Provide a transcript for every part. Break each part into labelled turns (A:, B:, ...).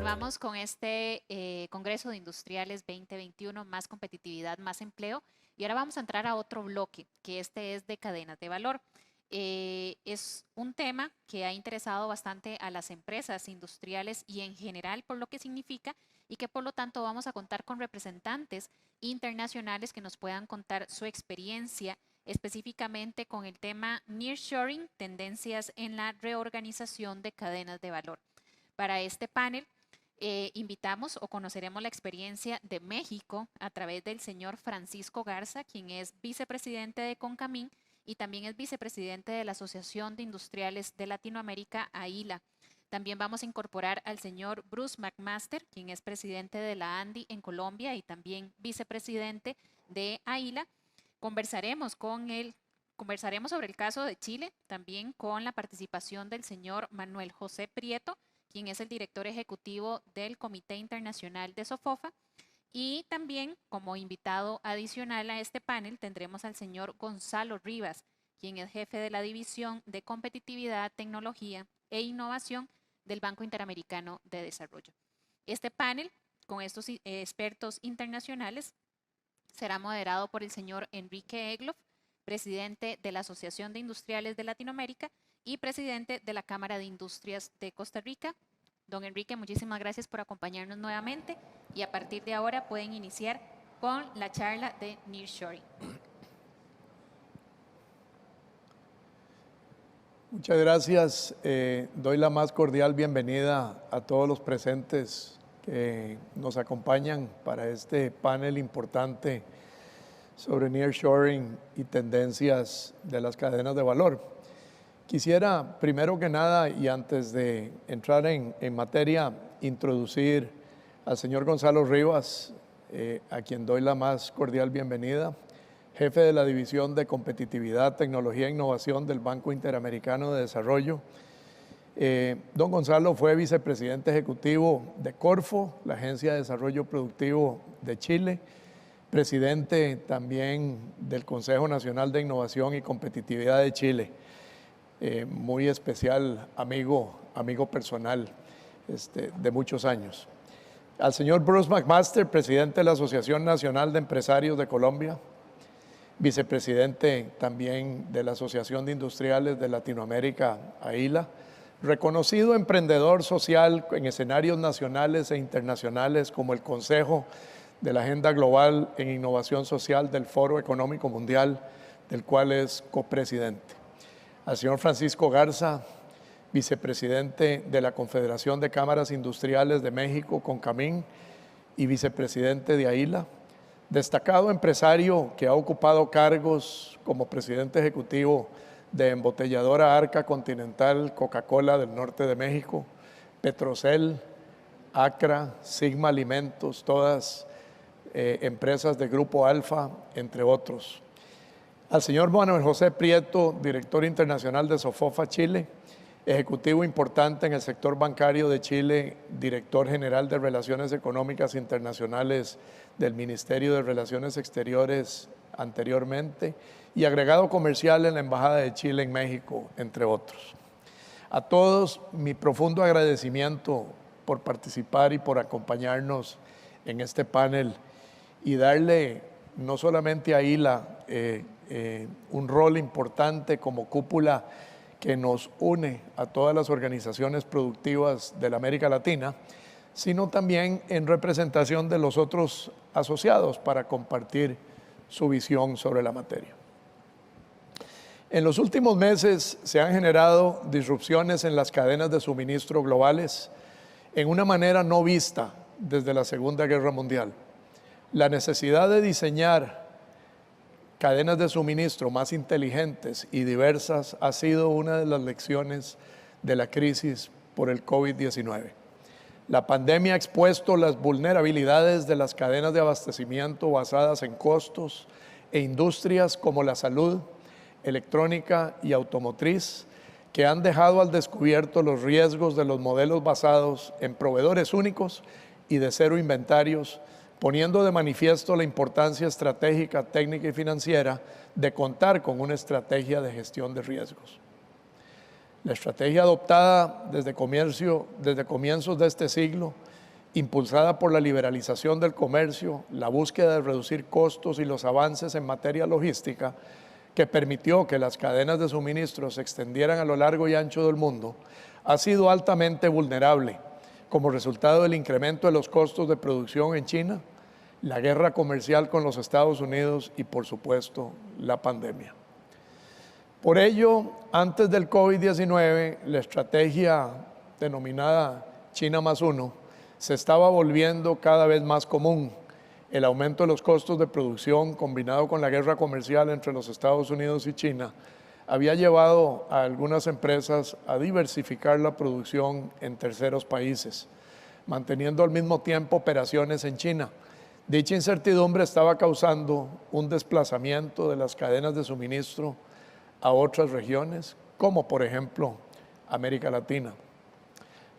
A: Continuamos con este Congreso de Industriales 2021, más competitividad, más empleo. Y ahora vamos a entrar a otro bloque, que este es de cadenas de valor. Es un tema que ha interesado bastante a las empresas industriales y en general por lo que significa y que por lo tanto vamos a contar con representantes internacionales que nos puedan contar su experiencia específicamente con el tema Nearshoring, tendencias en la reorganización de cadenas de valor. Para este panel invitamos o conoceremos la experiencia de México a través del señor Francisco Garza, quien es vicepresidente de Concamín y también es vicepresidente de la Asociación de Industriales de Latinoamérica, AILA. También vamos a incorporar al señor Bruce McMaster, quien es presidente de la ANDI en Colombia y también vicepresidente de AILA. Conversaremos sobre el caso de Chile, también con la participación del señor Manuel José Prieto, quien es el director ejecutivo del Comité Internacional de SOFOFA. Y también, como invitado adicional a este panel, tendremos al señor Gonzalo Rivas, quien es jefe de la División de Competitividad, Tecnología e Innovación del Banco Interamericano de Desarrollo. Este panel, con estos expertos internacionales, será moderado por el señor Enrique Egloff, presidente de la Asociación de Industriales de Latinoamérica y presidente de la Cámara de Industrias de Costa Rica. Don Enrique, muchísimas gracias por acompañarnos nuevamente y a partir de ahora pueden iniciar con la charla de Nearshoring.
B: Muchas gracias. Doy la más cordial bienvenida a todos los presentes que nos acompañan para este panel importante sobre Nearshoring y tendencias de las cadenas de valor. Quisiera, primero que nada, y antes de entrar en materia, introducir al señor Gonzalo Rivas, a quien doy la más cordial bienvenida, jefe de la División de Competitividad, Tecnología e Innovación del Banco Interamericano de Desarrollo. Don Gonzalo fue vicepresidente ejecutivo de Corfo, la Agencia de Desarrollo Productivo de Chile, presidente también del Consejo Nacional de Innovación y Competitividad de Chile. Muy especial amigo personal de muchos años. Al señor Bruce McMaster, presidente de la Asociación Nacional de Empresarios de Colombia, vicepresidente también de la Asociación de Industriales de Latinoamérica, AILA, reconocido emprendedor social en escenarios nacionales e internacionales como el Consejo de la Agenda Global en Innovación Social del Foro Económico Mundial, del cual es copresidente. Al señor Francisco Garza, vicepresidente de la Confederación de Cámaras Industriales de México, Concamín, y vicepresidente de AILA, destacado empresario que ha ocupado cargos como presidente ejecutivo de embotelladora Arca Continental, Coca-Cola del norte de México, Petrocel, Acra, Sigma Alimentos, todas empresas de Grupo Alfa, entre otros. Al señor Manuel José Prieto, director internacional de SOFOFA Chile, ejecutivo importante en el sector bancario de Chile, director general de Relaciones Económicas Internacionales del Ministerio de Relaciones Exteriores anteriormente y agregado comercial en la Embajada de Chile en México, entre otros. A todos mi profundo agradecimiento por participar y por acompañarnos en este panel y darle no solamente a AILA un rol importante como cúpula que nos une a todas las organizaciones productivas de la América Latina, sino también en representación de los otros asociados para compartir su visión sobre la materia. En los últimos meses se han generado disrupciones en las cadenas de suministro globales en una manera no vista desde la Segunda Guerra Mundial. La necesidad de diseñar cadenas de suministro más inteligentes y diversas ha sido una de las lecciones de la crisis por el COVID-19. La pandemia ha expuesto las vulnerabilidades de las cadenas de abastecimiento basadas en costos e industrias como la salud, electrónica y automotriz, que han dejado al descubierto los riesgos de los modelos basados en proveedores únicos y de cero inventarios, poniendo de manifiesto la importancia estratégica, técnica y financiera de contar con una estrategia de gestión de riesgos. La estrategia adoptada desde comienzos de este siglo impulsada por la liberalización del comercio, la búsqueda de reducir costos y los avances en materia logística, que permitió que las cadenas de suministro se extendieran a lo largo y ancho del mundo, ha sido altamente vulnerable como resultado del incremento de los costos de producción en China, la guerra comercial con los Estados Unidos y, por supuesto, la pandemia. Por ello, antes del COVID-19, la estrategia denominada China +1 se estaba volviendo cada vez más común. El aumento de los costos de producción, combinado con la guerra comercial entre los Estados Unidos y China, había llevado a algunas empresas a diversificar la producción en terceros países, manteniendo al mismo tiempo operaciones en China. Dicha incertidumbre estaba causando un desplazamiento de las cadenas de suministro a otras regiones, como por ejemplo América Latina.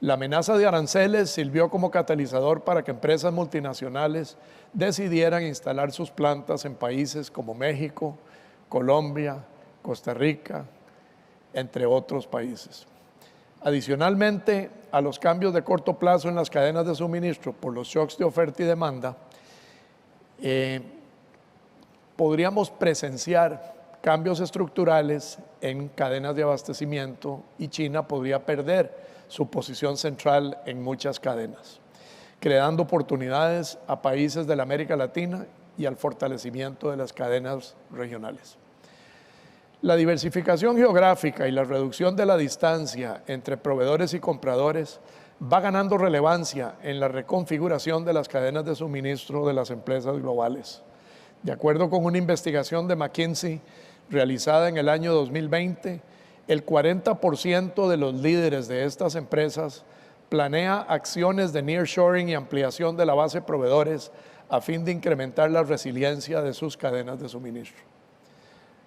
B: La amenaza de aranceles sirvió como catalizador para que empresas multinacionales decidieran instalar sus plantas en países como México, Colombia, Costa Rica, entre otros países. Adicionalmente a los cambios de corto plazo en las cadenas de suministro por los shocks de oferta y demanda, podríamos presenciar cambios estructurales en cadenas de abastecimiento y China podría perder su posición central en muchas cadenas, creando oportunidades a países de la América Latina y al fortalecimiento de las cadenas regionales. La diversificación geográfica y la reducción de la distancia entre proveedores y compradores va ganando relevancia en la reconfiguración de las cadenas de suministro de las empresas globales. De acuerdo con una investigación de McKinsey realizada en el año 2020, el 40% de los líderes de estas empresas planea acciones de nearshoring y ampliación de la base de proveedores a fin de incrementar la resiliencia de sus cadenas de suministro.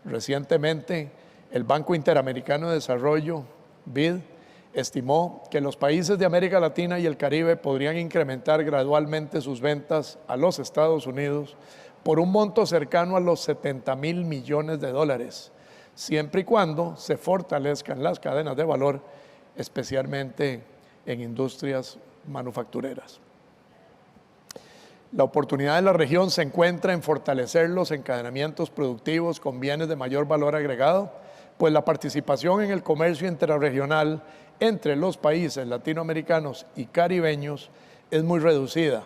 B: Recientemente, el Banco Interamericano de Desarrollo, BID, estimó que los países de América Latina y el Caribe podrían incrementar gradualmente sus ventas a los Estados Unidos por un monto cercano a los 70,000 millones de dólares, siempre y cuando se fortalezcan las cadenas de valor, especialmente en industrias manufactureras. La oportunidad de la región se encuentra en fortalecer los encadenamientos productivos con bienes de mayor valor agregado, pues la participación en el comercio interregional entre los países latinoamericanos y caribeños es muy reducida,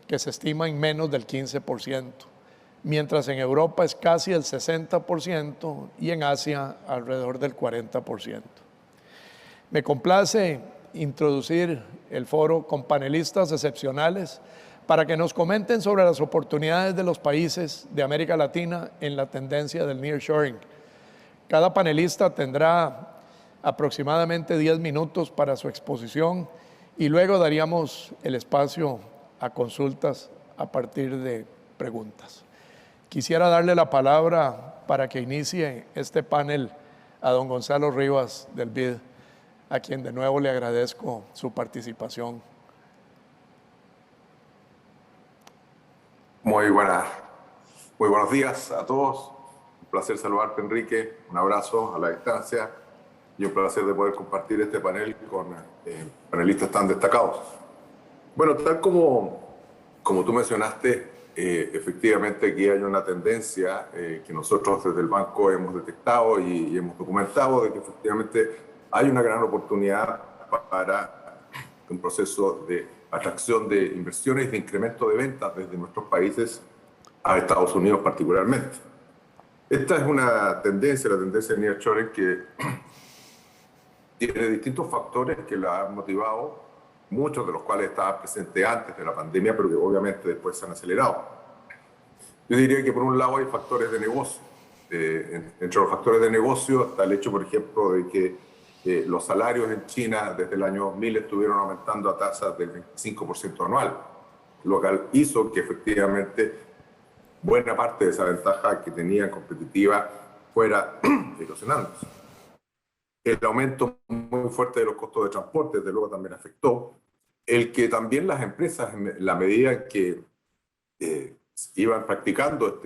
B: que se estima en menos del 15%, mientras en Europa es casi el 60% y en Asia alrededor del 40%. Me complace introducir el foro con panelistas excepcionales para que nos comenten sobre las oportunidades de los países de América Latina en la tendencia del nearshoring. Cada panelista tendrá aproximadamente 10 minutos para su exposición y luego daríamos el espacio a consultas a partir de preguntas. Quisiera darle la palabra para que inicie este panel a don Gonzalo Rivas del BID, a quien de nuevo le agradezco su participación.
C: Muy buenos días a todos. Un placer saludarte, Enrique. Un abrazo a la distancia y un placer de poder compartir este panel con panelistas tan destacados. Bueno, tal como tú mencionaste, efectivamente aquí hay una tendencia que nosotros desde el banco hemos detectado y hemos documentado de que efectivamente hay una gran oportunidad para un proceso de atracción de inversiones y de incremento de ventas desde nuestros países a Estados Unidos particularmente. Esta es una tendencia, la tendencia de nearshoring, que tiene distintos factores que la han motivado, muchos de los cuales estaban presentes antes de la pandemia, pero que obviamente después se han acelerado. Yo diría que por un lado hay factores de negocio. Entre los factores de negocio está el hecho, por ejemplo, de que los salarios en China desde el año 2000 estuvieron aumentando a tasas del 25% anual, lo cual hizo que efectivamente buena parte de esa ventaja que tenían competitiva fuera erosionándose. El aumento muy fuerte de los costos de transporte, desde luego, también afectó. El que también las empresas, en la medida en que iban practicando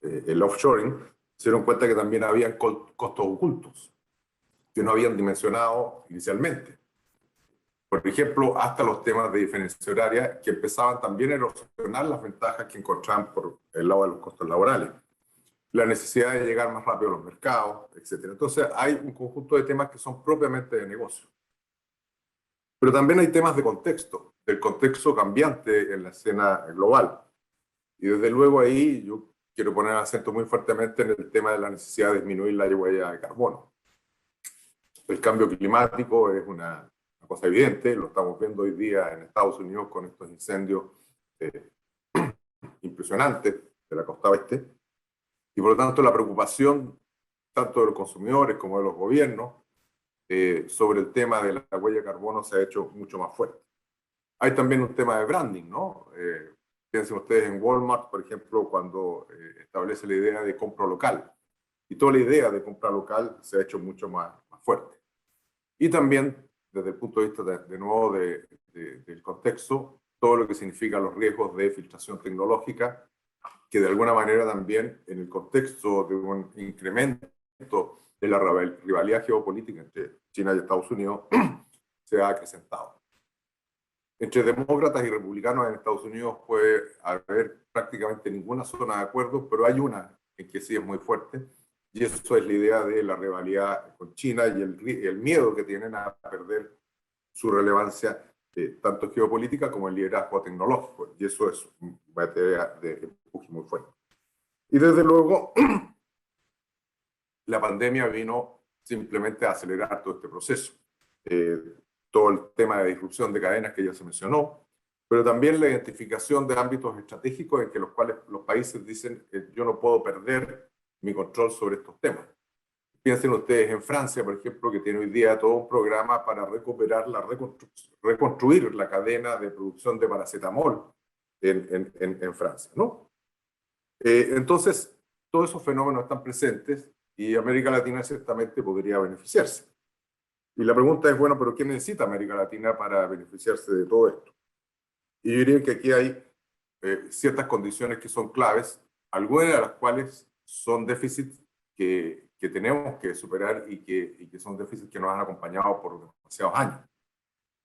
C: el offshoring, se dieron cuenta que también habían costos ocultos que no habían dimensionado inicialmente. Por ejemplo, hasta los temas de diferencia horaria que empezaban también a erosionar las ventajas que encontraban por el lado de los costos laborales. La necesidad de llegar más rápido a los mercados, etc. Entonces hay un conjunto de temas que son propiamente de negocio. Pero también hay temas de contexto, del contexto cambiante en la escena global. Y desde luego ahí yo quiero poner acento muy fuertemente en el tema de la necesidad de disminuir la huella de carbono. El cambio climático es una cosa evidente, lo estamos viendo hoy día en Estados Unidos con estos incendios impresionantes de la costa oeste, y por lo tanto la preocupación tanto de los consumidores como de los gobiernos sobre el tema de la huella de carbono se ha hecho mucho más fuerte. Hay también un tema de branding, ¿no? Piensen ustedes en Walmart, por ejemplo, cuando establece la idea de compra local, y toda la idea de compra local se ha hecho mucho más fuerte. Y también, desde el punto de vista, de nuevo, del contexto, todo lo que significa los riesgos de filtración tecnológica, que de alguna manera también, en el contexto de un incremento de la rivalidad geopolítica entre China y Estados Unidos, se ha acrecentado. Entre demócratas y republicanos en Estados Unidos puede haber prácticamente ninguna zona de acuerdo, pero hay una en que sí es muy fuerte, y eso es la idea de la rivalidad con China y el miedo que tienen a perder su relevancia, tanto geopolítica como el liderazgo tecnológico, y eso es materia de empuje muy fuerte. Y desde luego, la pandemia vino simplemente a acelerar todo este proceso. Todo el tema de disrupción de cadenas que ya se mencionó, pero también la identificación de ámbitos estratégicos en que los cuales los países dicen yo no puedo perder mi control sobre estos temas. Piensen ustedes en Francia, por ejemplo, que tiene hoy día todo un programa para recuperar reconstruir la cadena de producción de paracetamol en Francia, ¿no? Entonces, todos esos fenómenos están presentes y América Latina ciertamente podría beneficiarse. Y la pregunta es, bueno, ¿pero qué necesita América Latina para beneficiarse de todo esto? Y yo diría que aquí hay ciertas condiciones que son claves, algunas de las cuales son déficits que tenemos que superar y que son déficits que nos han acompañado por demasiados años.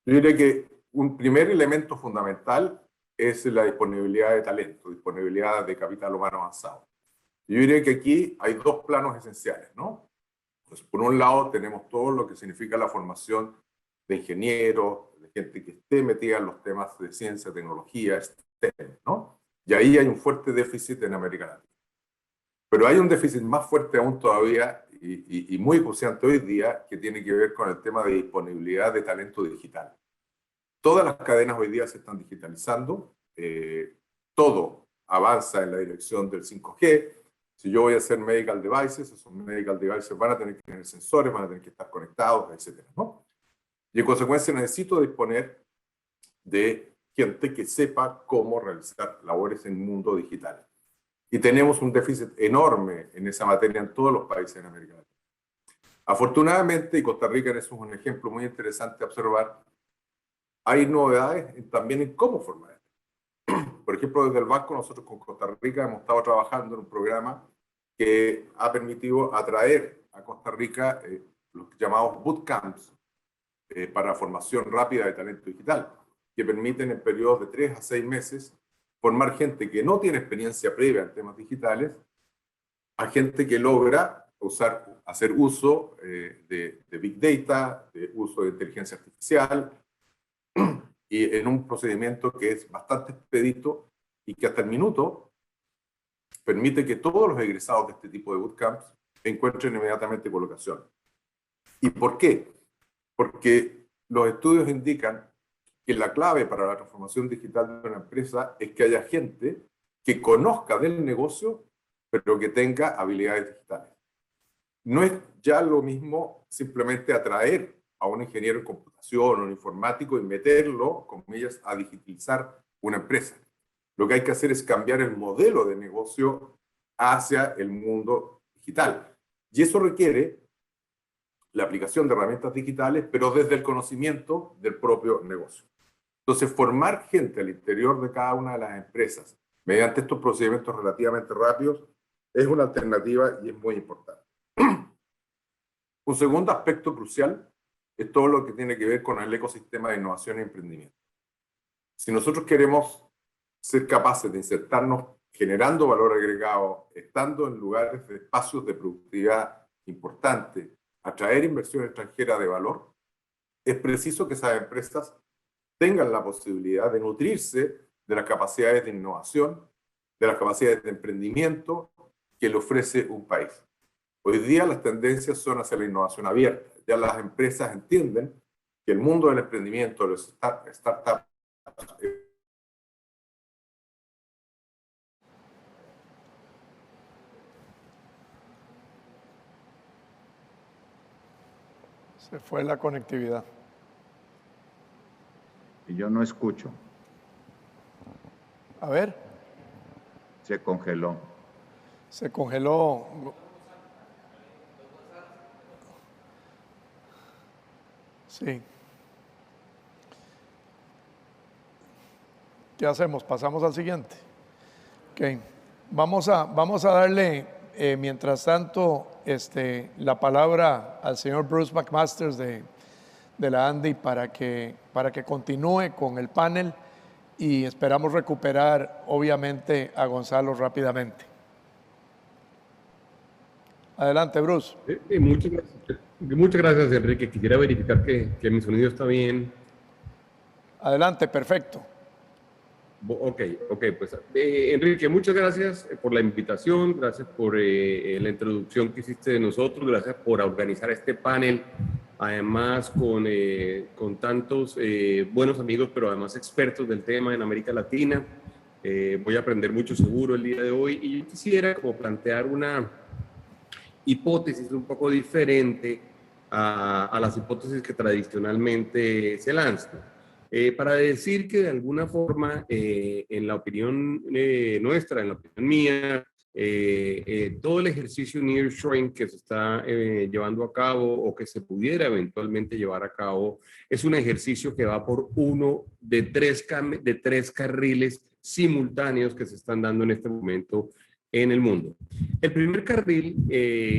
C: Yo diría que un primer elemento fundamental es la disponibilidad de talento, disponibilidad de capital humano avanzado. Yo diría que aquí hay dos planos esenciales, ¿no? Pues por un lado tenemos todo lo que significa la formación de ingenieros, de gente que esté metida en los temas de ciencia, tecnología, STEM, ¿no? Y ahí hay un fuerte déficit en América Latina. Pero hay un déficit más fuerte aún todavía y muy acuciante hoy día que tiene que ver con el tema de disponibilidad de talento digital. Todas las cadenas hoy día se están digitalizando, todo avanza en la dirección del 5G. Si yo voy a hacer medical devices, esos medical devices van a tener que tener sensores, van a tener que estar conectados, etcétera, ¿no? Y en consecuencia necesito disponer de gente que sepa cómo realizar labores en el mundo digital. Y tenemos un déficit enorme en esa materia en todos los países en América Latina. Afortunadamente, y Costa Rica en eso es un ejemplo muy interesante a observar, hay novedades también en cómo formar. Por ejemplo, desde el banco nosotros con Costa Rica hemos estado trabajando en un programa que ha permitido atraer a Costa Rica los llamados bootcamps para formación rápida de talento digital, que permiten en periodos de 3 a 6 meses formar gente que no tiene experiencia previa en temas digitales a gente que logra hacer uso de Big Data, de uso de inteligencia artificial, y en un procedimiento que es bastante expedito y que hasta el minuto permite que todos los egresados de este tipo de bootcamps encuentren inmediatamente colocación. ¿Y por qué? Porque los estudios indican que la clave para la transformación digital de una empresa es que haya gente que conozca del negocio, pero que tenga habilidades digitales. No es ya lo mismo simplemente atraer a un ingeniero en computación o un informático y meterlo, comillas, a digitalizar una empresa. Lo que hay que hacer es cambiar el modelo de negocio hacia el mundo digital. Y eso requiere la aplicación de herramientas digitales, pero desde el conocimiento del propio negocio. Entonces, formar gente al interior de cada una de las empresas mediante estos procedimientos relativamente rápidos es una alternativa y es muy importante. Un segundo aspecto crucial es todo lo que tiene que ver con el ecosistema de innovación y emprendimiento. Si nosotros queremos ser capaces de insertarnos generando valor agregado, estando en lugares de espacios de productividad importantes, atraer inversión extranjera de valor, es preciso que esas empresas tengan la posibilidad de nutrirse de las capacidades de innovación, de las capacidades de emprendimiento que le ofrece un país. Hoy día las tendencias son hacia la innovación abierta. Ya las empresas entienden que el mundo del emprendimiento, de los startups,
B: Se fue la conectividad.
D: Y yo no escucho.
B: A ver.
D: Se congeló.
B: Se congeló. Sí. ¿Qué hacemos? ¿Pasamos al siguiente? Ok. Vamos a darle, mientras tanto, la palabra al señor Bruce McMasters de la ANDI para que continúe con el panel y esperamos recuperar, obviamente, a Gonzalo rápidamente. Adelante, Bruce.
E: Muchas gracias, Enrique. Quisiera verificar que mi sonido está bien.
B: Adelante, perfecto.
E: Ok, pues Enrique, muchas gracias por la invitación, gracias por la introducción que hiciste de nosotros, gracias por organizar este panel, además con tantos buenos amigos, pero además expertos del tema en América Latina. Voy a aprender mucho seguro el día de hoy y yo quisiera como plantear una hipótesis un poco diferente a las hipótesis que tradicionalmente se lanzan. Para decir que de alguna forma, en la opinión nuestra, en la opinión mía, todo el ejercicio nearshoring que se está llevando a cabo o que se pudiera eventualmente llevar a cabo es un ejercicio que va por uno de tres carriles simultáneos que se están dando en este momento en el mundo. El primer carril,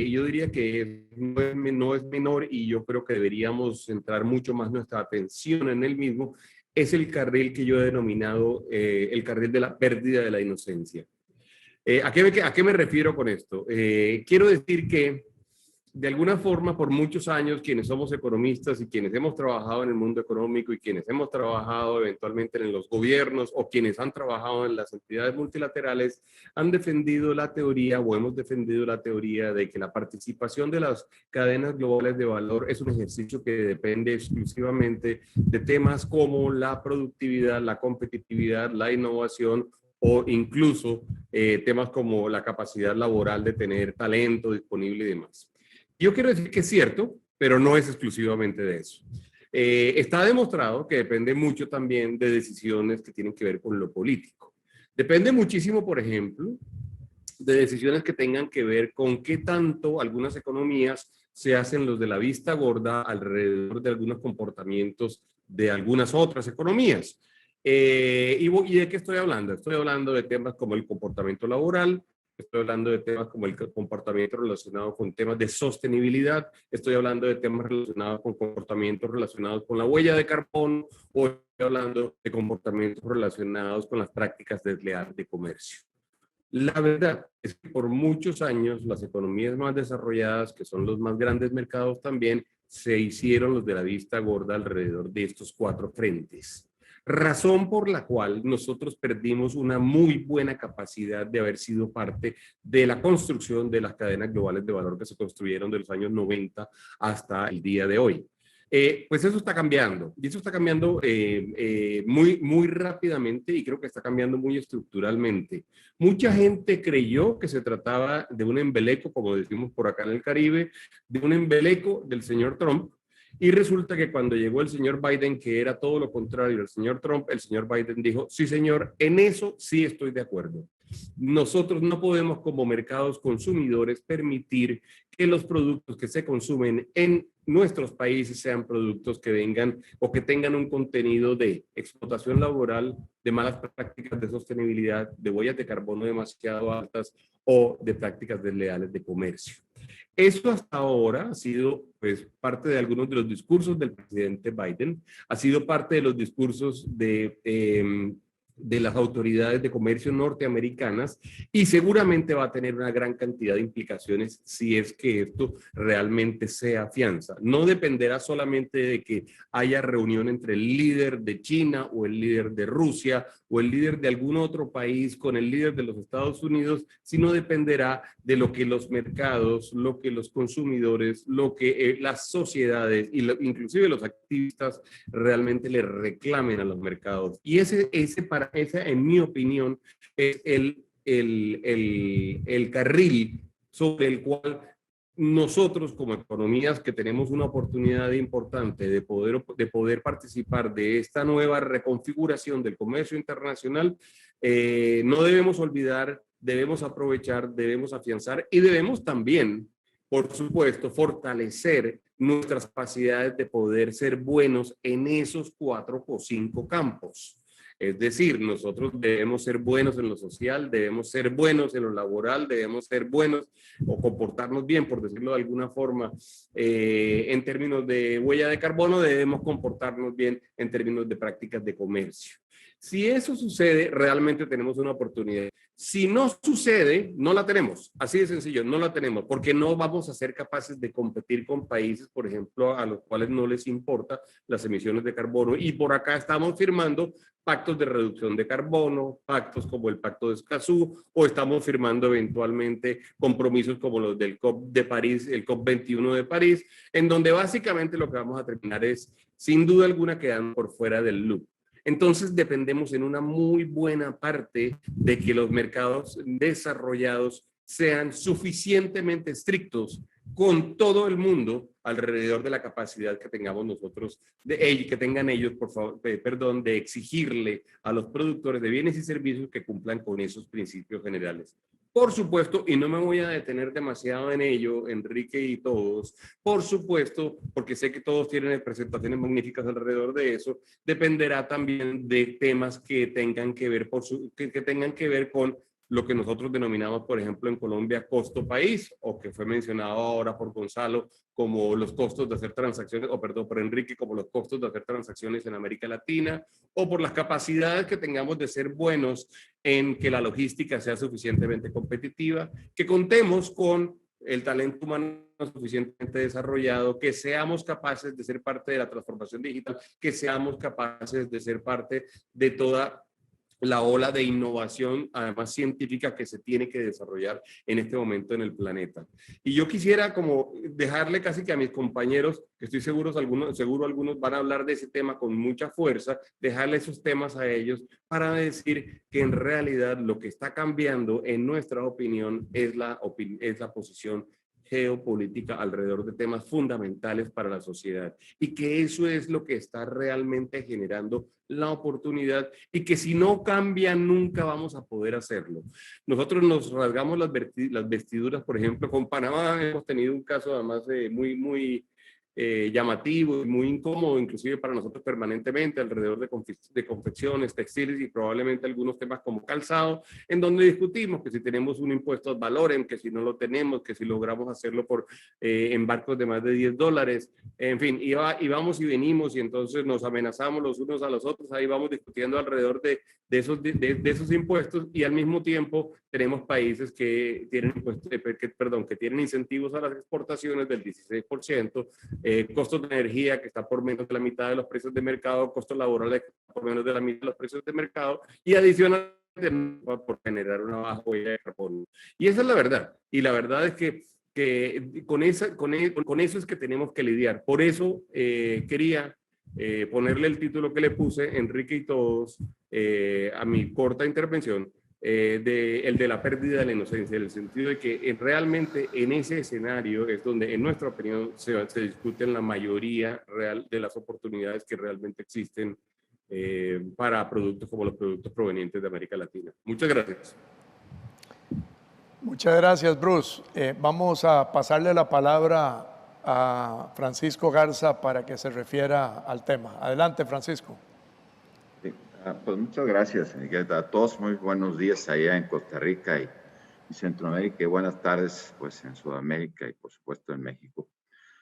E: yo diría que no es menor y yo creo que deberíamos centrar mucho más nuestra atención en el mismo, es el carril que yo he denominado el carril de la pérdida de la inocencia. ¿A qué me refiero con esto? Quiero decir que de alguna forma, por muchos años, quienes somos economistas y quienes hemos trabajado en el mundo económico y quienes hemos trabajado eventualmente en los gobiernos o quienes han trabajado en las entidades multilaterales, han defendido la teoría o hemos defendido la teoría de que la participación de las cadenas globales de valor es un ejercicio que depende exclusivamente de temas como la productividad, la competitividad, la innovación o incluso temas como la capacidad laboral de tener talento disponible y demás. Yo quiero decir que es cierto, pero no es exclusivamente de eso. Está demostrado que depende mucho también de decisiones que tienen que ver con lo político. Depende muchísimo, por ejemplo, de decisiones que tengan que ver con qué tanto algunas economías se hacen los de la vista gorda alrededor de algunos comportamientos de algunas otras economías. ¿Y de qué estoy hablando? Estoy hablando de temas como el comportamiento laboral, estoy hablando de temas como el comportamiento relacionado con temas de sostenibilidad, estoy hablando de temas relacionados con comportamientos relacionados con la huella de carbono, o estoy hablando de comportamientos relacionados con las prácticas desleales de comercio. La verdad es que por muchos años las economías más desarrolladas, que son los más grandes mercados también, se hicieron los de la vista gorda alrededor de estos cuatro frentes. Razón por la cual nosotros perdimos una muy buena capacidad de haber sido parte de la construcción de las cadenas globales de valor que se construyeron de los años 90 hasta el día de hoy. Pues eso está cambiando, y eso está cambiando muy rápidamente y creo que está cambiando muy estructuralmente. Mucha gente creyó que se trataba de un embeleco, como decimos por acá en el Caribe, de un embeleco del señor Trump, y resulta que cuando llegó el señor Biden, que era todo lo contrario al señor Trump, el señor Biden dijo, sí señor, en eso sí estoy de acuerdo. Nosotros no podemos como mercados consumidores permitir que los productos que se consumen en nuestros países sean productos que vengan o que tengan un contenido de explotación laboral, de malas prácticas de sostenibilidad, de huellas de carbono demasiado altas o de prácticas desleales de comercio. Eso hasta ahora ha sido pues, parte de algunos de los discursos del presidente Biden, ha sido parte de los discursos de las autoridades de comercio norteamericanas y seguramente va a tener una gran cantidad de implicaciones si es que esto realmente se afianza. No dependerá solamente de que haya reunión entre el líder de China o el líder de Rusia o el líder de algún otro país con el líder de los Estados Unidos, sino dependerá de lo que los mercados, lo que los consumidores, lo que las sociedades y inclusive los activistas realmente le reclamen a los mercados. Y ese en mi opinión, es el carril sobre el cual nosotros como economías que tenemos una oportunidad importante de poder participar de esta nueva reconfiguración del comercio internacional, no debemos olvidar, debemos aprovechar, debemos afianzar y debemos también, por supuesto, fortalecer nuestras capacidades de poder ser buenos en esos 4 o 5 campos. Es decir, nosotros debemos ser buenos en lo social, debemos ser buenos en lo laboral, debemos ser buenos o comportarnos bien, por decirlo de alguna forma, en términos de huella de carbono, debemos comportarnos bien en términos de prácticas de comercio. Si eso sucede, realmente tenemos una oportunidad. Si no sucede, no la tenemos. Así de sencillo, no la tenemos, porque no vamos a ser capaces de competir con países, por ejemplo, a los cuales no les importa las emisiones de carbono. Y por acá estamos firmando pactos de reducción de carbono, pactos como el Pacto de Escazú, o estamos firmando eventualmente compromisos como los del COP de París, el COP21 de París, en donde básicamente lo que vamos a terminar es, sin duda alguna, quedando por fuera del loop. Entonces dependemos en una muy buena parte de que los mercados desarrollados sean suficientemente estrictos con todo el mundo alrededor de la capacidad que tengamos nosotros, que tengan ellos, por favor, de exigirle a los productores de bienes y servicios que cumplan con esos principios generales. Por supuesto, y no me voy a detener demasiado en ello, Enrique y todos, por supuesto, porque sé que todos tienen presentaciones magníficas alrededor de eso, dependerá también de temas que tengan que ver, que tengan que ver con lo que nosotros denominamos, por ejemplo, en Colombia, costo país, o que fue mencionado ahora por Gonzalo como los costos de hacer transacciones, o perdón, por Enrique, como los costos de hacer transacciones en América Latina, o por las capacidades que tengamos de ser buenos en que la logística sea suficientemente competitiva, que contemos con el talento humano suficientemente desarrollado, que seamos capaces de ser parte de la transformación digital, que seamos capaces de ser parte de toda la ola de innovación, además científica, que se tiene que desarrollar en este momento en el planeta. Y yo quisiera como dejarle casi que a mis compañeros, que estoy seguro algunos van a hablar de ese tema con mucha fuerza, dejarle esos temas a ellos para decir que en realidad lo que está cambiando, en nuestra opinión, es la posición geopolítica alrededor de temas fundamentales para la sociedad y que eso es lo que está realmente generando la oportunidad y que si no cambia nunca vamos a poder hacerlo. Nosotros nos rasgamos las vestiduras, por ejemplo, con Panamá hemos tenido un caso además muy llamativo y muy incómodo, inclusive para nosotros permanentemente, alrededor de confecciones, textiles y probablemente algunos temas como calzado, en donde discutimos que si tenemos un impuesto ad valorem, que si no lo tenemos, que si logramos hacerlo en barcos de más de $10, en fin, y vamos y venimos y entonces nos amenazamos los unos a los otros, ahí vamos discutiendo alrededor de esos impuestos y al mismo tiempo tenemos países que tienen, que tienen incentivos a las exportaciones del 16%, costos de energía que está por menos de la mitad de los precios de mercado, costos laborales que está por menos de la mitad de los precios de mercado y adicionalmente por generar una baja huella de carbono. Y esa es la verdad. Y la verdad es que con eso es que tenemos que lidiar. Por eso quería ponerle el título que le puse, Enrique y todos, a mi corta intervención, el de la pérdida de la inocencia, en el sentido de que realmente en ese escenario es donde, en nuestra opinión, se discuten la mayoría real de las oportunidades que realmente existen para productos como los productos provenientes de América Latina. Muchas gracias.
B: Muchas gracias, Bruce. Vamos a pasarle la palabra a Francisco Garza para que se refiera al tema. Adelante, Francisco.
D: Sí, pues muchas gracias, Miguel. A todos muy buenos días allá en Costa Rica y y Centroamérica, y buenas tardes pues en Sudamérica y por supuesto en México.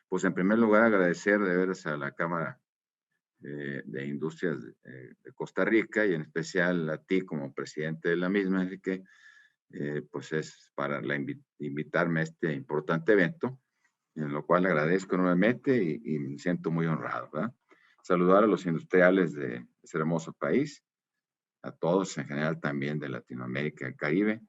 D: Pues en primer lugar agradecer de veras a la Cámara de Industrias de Costa Rica y en especial a ti como presidente de la misma, Enrique, pues es para invitarme a este importante evento, en lo cual agradezco enormemente y me siento muy honrado, ¿verdad? Saludar a los industriales de ese hermoso país, a todos en general también de Latinoamérica y el Caribe,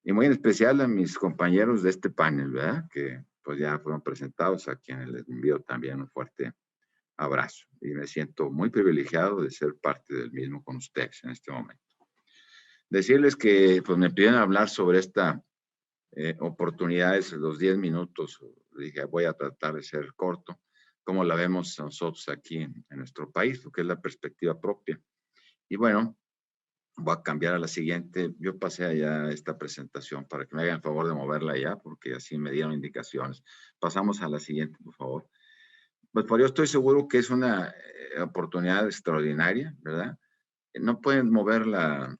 D: y muy en especial a mis compañeros de este panel, ¿verdad? Que pues ya fueron presentados, a quienes les envío también un fuerte abrazo. Y me siento muy privilegiado de ser parte del mismo con ustedes en este momento. Decirles que pues me pidieron hablar sobre esta oportunidad, los 10 minutos, dije voy a tratar de ser corto, como la vemos nosotros aquí en nuestro país, porque es la perspectiva propia. Y bueno, voy a cambiar a la siguiente. Yo pasé allá esta presentación para que me hagan el favor de moverla allá, porque así me dieron indicaciones. Pasamos a la siguiente, por favor. Pues yo estoy seguro que es una oportunidad extraordinaria, ¿verdad? ¿No pueden mover la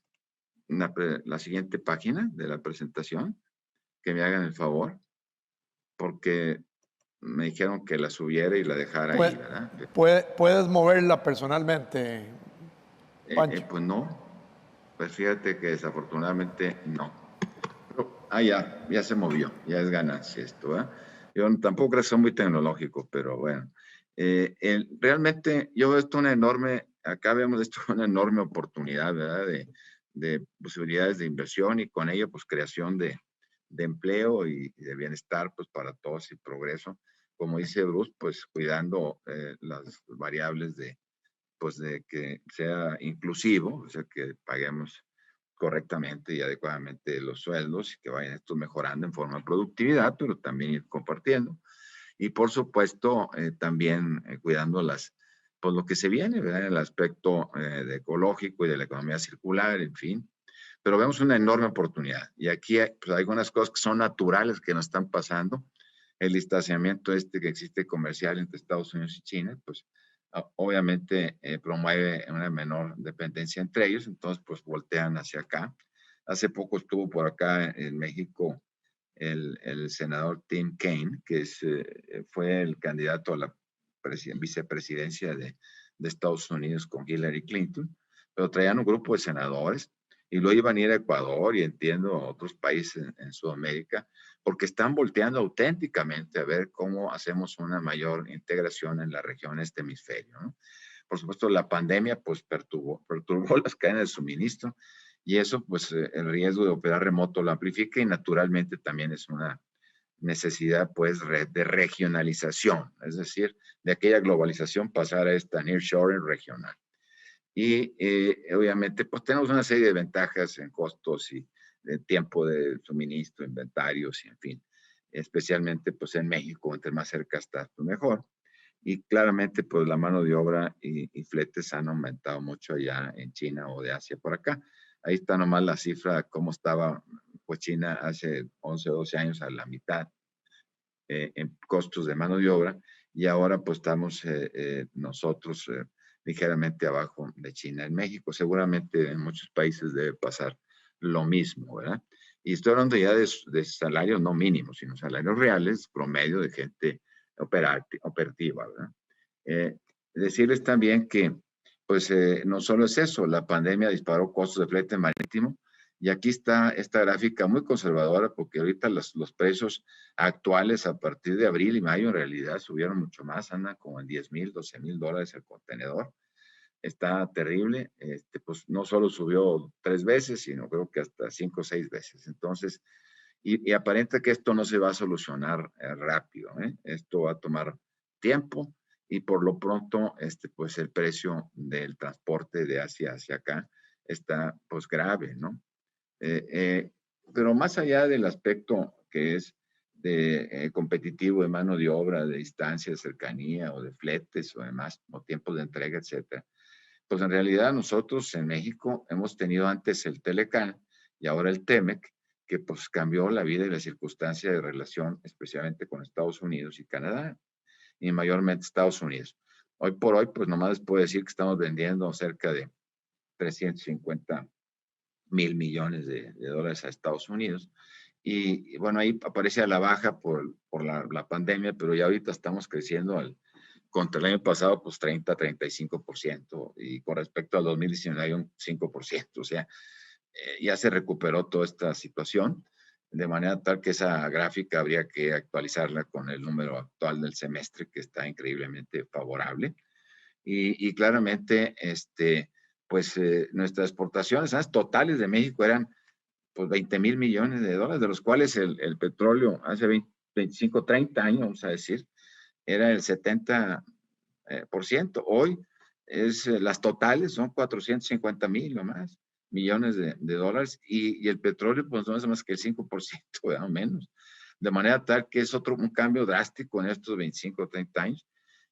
D: siguiente página de la presentación? Que me hagan el favor, porque me dijeron que la subiera y la dejara ahí, ¿verdad?
B: Puedes moverla personalmente, Pancho.
D: Pues no, pues fíjate que desafortunadamente no. Pero, ya se movió, ya es ganancia esto, ¿verdad? Yo tampoco creo que sea muy tecnológico, pero bueno. Realmente yo veo esto acá vemos esto una enorme oportunidad, ¿verdad? De posibilidades de inversión y con ello, pues, creación de empleo y de bienestar, pues, para todos y progreso. Como dice Bruce, pues, cuidando las variables pues, de que sea inclusivo, o sea, que paguemos correctamente y adecuadamente los sueldos y que vayan estos mejorando en forma de productividad, pero también ir compartiendo. Y por supuesto, también cuidando pues lo que se viene, ¿verdad? El aspecto de ecológico y de la economía circular, en fin. Pero vemos una enorme oportunidad. Y aquí hay, pues, algunas cosas que son naturales que nos están pasando. El distanciamiento que existe comercial entre Estados Unidos y China, pues obviamente promueve una menor dependencia entre ellos, entonces pues voltean hacia acá. Hace poco estuvo por acá en México el senador Tim Kaine, que fue el candidato a la vicepresidencia de Estados Unidos con Hillary Clinton, pero traían un grupo de senadores y lo iban a ir a Ecuador y entiendo a otros países en Sudamérica, porque están volteando auténticamente a ver cómo hacemos una mayor integración en la región, este hemisferio, ¿no? Por supuesto, la pandemia pues perturbó las cadenas de suministro y eso pues el riesgo de operar remoto lo amplifica y naturalmente también es una necesidad pues de regionalización, es decir, de aquella globalización pasar a esta nearshoring regional. Y obviamente pues tenemos una serie de ventajas en costos y de tiempo de suministro, inventarios y en fin, especialmente pues en México, entre más cerca estás, pues mejor. Y claramente pues la mano de obra y fletes han aumentado mucho allá en China o de Asia por acá. Ahí está nomás la cifra, cómo estaba pues China hace 11 o 12 años a la mitad en costos de mano de obra y ahora pues estamos nosotros ligeramente abajo de China. En México seguramente en muchos países debe pasar lo mismo, ¿verdad? Y estoy hablando ya de salarios no mínimos, sino salarios reales, promedio de gente operativa, ¿verdad? Decirles también que pues no solo es eso, la pandemia disparó costos de flete marítimo y aquí está esta gráfica muy conservadora porque ahorita los precios actuales a partir de abril y mayo en realidad subieron mucho más, andan como en 10,000, 12,000 dólares el contenedor. Está terrible, pues no solo subió 3 veces, sino creo que hasta 5 o 6 veces. Entonces, y aparenta que esto no se va a solucionar rápido, ¿eh? Esto va a tomar tiempo y por lo pronto, pues el precio del transporte de Asia hacia acá está pues grave, ¿no? Pero más allá del aspecto que es de competitivo de mano de obra, de distancia, de cercanía o de fletes o demás, o tiempos de entrega, etcétera, pues en realidad nosotros en México hemos tenido antes el Telecan y ahora el Temec, que pues cambió la vida y la circunstancia de relación, especialmente con Estados Unidos y Canadá, y mayormente Estados Unidos. Hoy por hoy, pues nomás les puedo decir que estamos vendiendo cerca de 350,000 millones de dólares a Estados Unidos Y bueno, ahí aparece a la baja por la pandemia, pero ya ahorita estamos creciendo contra el año pasado, pues 30-35%, y con respecto al 2019 hay un 5%, o sea, ya se recuperó toda esta situación, de manera tal que esa gráfica habría que actualizarla con el número actual del semestre, que está increíblemente favorable. Y claramente, pues nuestras exportaciones totales de México eran pues 20,000 millones de dólares, de los cuales el petróleo hace 20, 25, 30 años, vamos a decir, era el 70%. Hoy las totales son 450,000 o más millones de dólares, y el petróleo pues no es más que el 5%, o menos. De manera tal que es un cambio drástico en estos 25 o 30 años,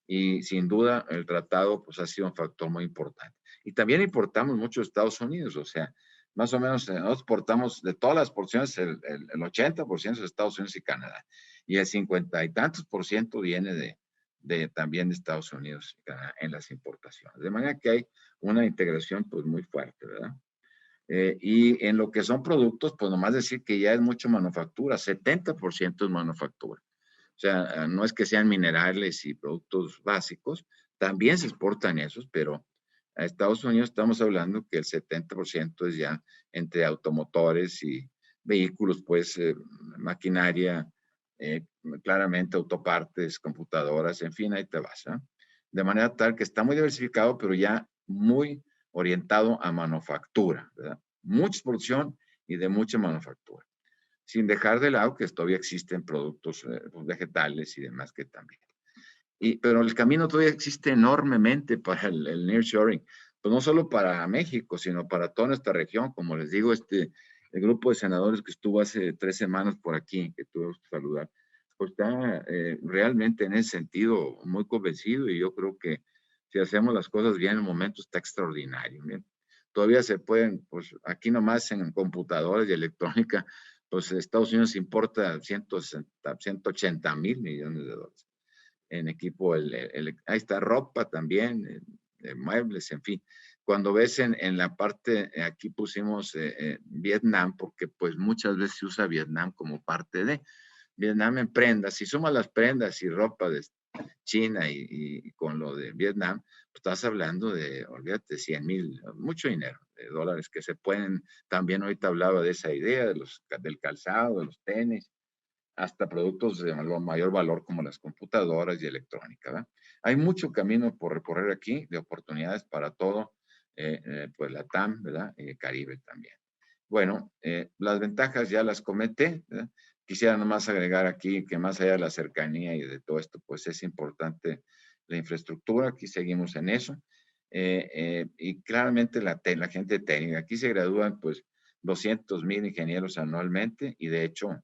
D: y sin duda el tratado pues ha sido un factor muy importante. Y también importamos mucho de Estados Unidos, o sea, más o menos nosotros exportamos de todas las porciones el 80% de Estados Unidos y Canadá, y el 50 y tantos por ciento viene también de Estados Unidos y Canadá en las importaciones. De manera que hay una integración pues muy fuerte, ¿verdad? Y en lo que son productos, pues nomás decir que ya es mucho manufactura, 70% es manufactura. O sea, no es que sean minerales y productos básicos, también se exportan esos, pero a Estados Unidos estamos hablando que el 70% es ya entre automotores y vehículos, pues maquinaria, claramente autopartes, computadoras, en fin, ahí te vas, ¿eh? De manera tal que está muy diversificado, pero ya muy orientado a manufactura, ¿verdad? Mucha producción y de mucha manufactura, sin dejar de lado que todavía existen productos vegetales y demás que también. Pero el camino todavía existe enormemente para el nearshoring, pues no solo para México, sino para toda nuestra región. Como les digo, el grupo de senadores que estuvo hace 3 semanas por aquí, que tuve que saludar, pues está realmente en ese sentido muy convencido, y yo creo que si hacemos las cosas bien, el momento está extraordinario. ¿Bien? Todavía se pueden, pues aquí nomás en computadoras y electrónica, pues Estados Unidos importa 180,000 millones de dólares en equipo, ahí está ropa también, muebles, en fin. Cuando ves en la parte, aquí pusimos Vietnam, porque pues muchas veces se usa Vietnam como parte de Vietnam en prendas. Si sumas las prendas y ropa de China y con lo de Vietnam, pues estás hablando de, olvídate, 100,000, mucho dinero, de dólares que se pueden, también ahorita hablaba de esa idea, del calzado, de los tenis, hasta productos de mayor valor como las computadoras y electrónica, ¿verdad? Hay mucho camino por recorrer aquí, de oportunidades para todo, pues la TAM, ¿verdad? Y el Caribe también. Bueno, las ventajas ya las comenté, ¿verdad? Quisiera nomás agregar aquí que más allá de la cercanía y de todo esto, pues es importante la infraestructura, aquí seguimos en eso, y claramente la gente técnica. Aquí se gradúan pues 200,000 ingenieros anualmente, y de hecho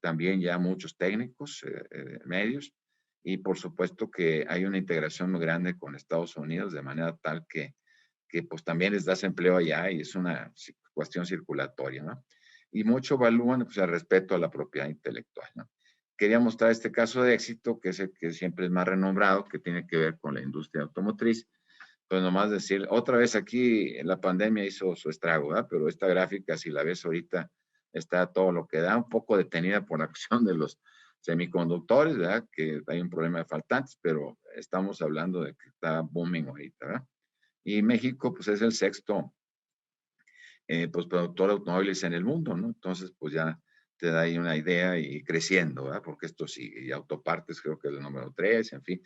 D: también ya muchos técnicos medios, y por supuesto que hay una integración muy grande con Estados Unidos, de manera tal que pues también les das empleo allá, y es una cuestión circulatoria, ¿no? Y mucho evalúan pues el respeto a la propiedad intelectual, ¿no? Quería mostrar este caso de éxito, que es el que siempre es más renombrado, que tiene que ver con la industria automotriz. Pues nomás decir, otra vez aquí la pandemia hizo su estrago, ¿verdad? Pero esta gráfica, si la ves ahorita, está todo lo que da, un poco detenida por la cuestión de los semiconductores, ¿verdad? Que hay un problema de faltantes, pero estamos hablando de que está booming ahorita, ¿verdad? Y México, pues es el sexto, pues productor de automóviles en el mundo, ¿no? Entonces, pues ya te da ahí una idea, y creciendo, ¿verdad? Porque esto sigue, y autopartes creo que es el número 3, en fin,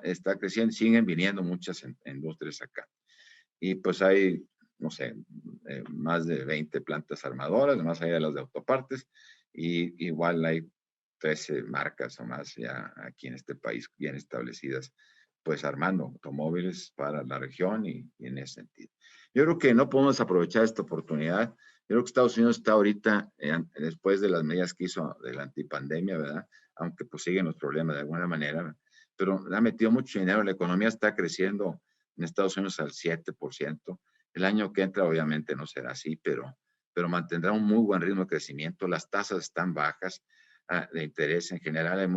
D: está creciendo, siguen viniendo muchas industrias acá. Y pues hay, no sé, más de 20 plantas armadoras, más allá de las de autopartes, y igual hay 13 marcas o más ya aquí en este país bien establecidas, pues armando automóviles para la región, y en ese sentido. Yo creo que no podemos aprovechar esta oportunidad. Yo creo que Estados Unidos está ahorita, después de las medidas que hizo de la antipandemia, ¿verdad? Aunque pues siguen los problemas de alguna manera, pero le ha metido mucho dinero, la economía está creciendo en Estados Unidos al 7%. El año que entra obviamente no será así, pero mantendrá un muy buen ritmo de crecimiento. Las tasas están bajas de interés. En general hay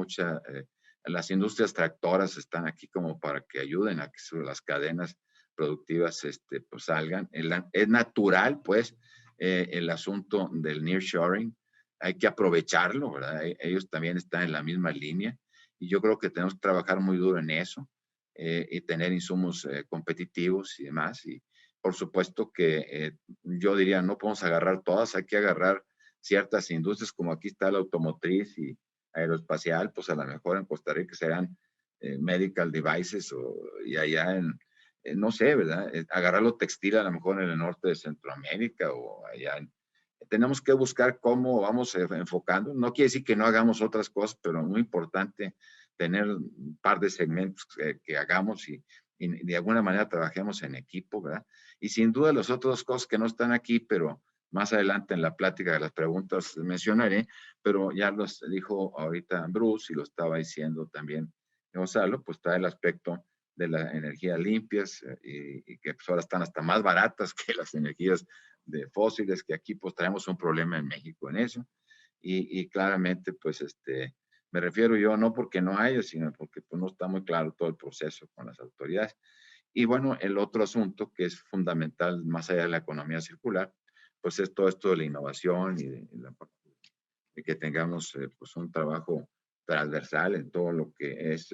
D: las industrias tractoras están aquí como para que ayuden a que las cadenas productivas pues salgan. Es natural, pues, el asunto del nearshoring, hay que aprovecharlo, ¿verdad? Ellos también están en la misma línea y yo creo que tenemos que trabajar muy duro en eso y tener insumos competitivos y demás. Y por supuesto que yo diría, no podemos agarrar todas, hay que agarrar ciertas industrias, como aquí está la automotriz y aeroespacial, pues a lo mejor en Costa Rica serán medical devices y allá no sé, ¿verdad? Agarrar lo textil a lo mejor en el norte de Centroamérica o allá tenemos que buscar cómo vamos enfocando. No quiere decir que no hagamos otras cosas, pero muy importante tener un par de segmentos que hagamos y de alguna manera trabajemos en equipo, ¿verdad? Y sin duda las otras cosas que no están aquí, pero más adelante en la plática de las preguntas mencionaré, pero ya los dijo ahorita Bruce y lo estaba diciendo también Gonzalo, pues está el aspecto de las energías limpias y que pues ahora están hasta más baratas que las energías de fósiles, que aquí pues traemos un problema en México en eso. Y claramente pues me refiero yo no porque no haya, sino porque pues no está muy claro todo el proceso con las autoridades. Y bueno, el otro asunto que es fundamental más allá de la economía circular, pues es todo esto de la innovación y de que tengamos pues un trabajo transversal en todo lo que es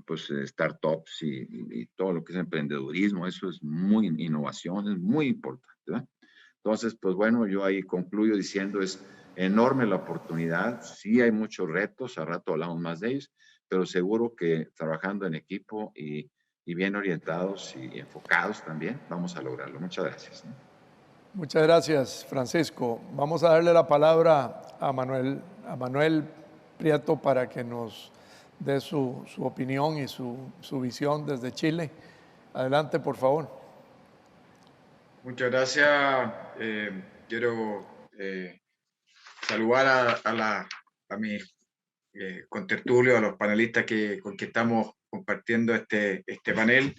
D: pues startups y todo lo que es emprendedurismo. Eso es muy innovación, es muy importante, ¿verdad? Entonces, pues bueno, yo ahí concluyo diciendo es enorme la oportunidad, sí hay muchos retos, a rato hablamos más de ellos, pero seguro que trabajando en equipo y bien orientados y enfocados también, vamos a lograrlo. Muchas gracias.
B: Muchas gracias, Francisco. Vamos a darle la palabra a Manuel Prieto para que nos dé su opinión y su visión desde Chile. Adelante, por favor.
F: Muchas gracias. Quiero saludar a mis contertulios, a los panelistas con que estamos compartiendo este panel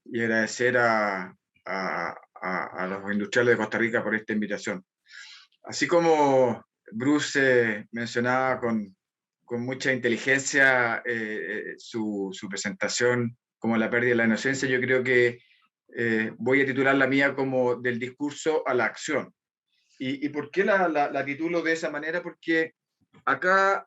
F: y agradecer a los industriales de Costa Rica por esta invitación. Así como Bruce mencionaba con mucha inteligencia su presentación como la pérdida de la inocencia, yo creo que voy a titular la mía como del discurso a la acción. ¿Y por qué la titulo de esa manera? Porque acá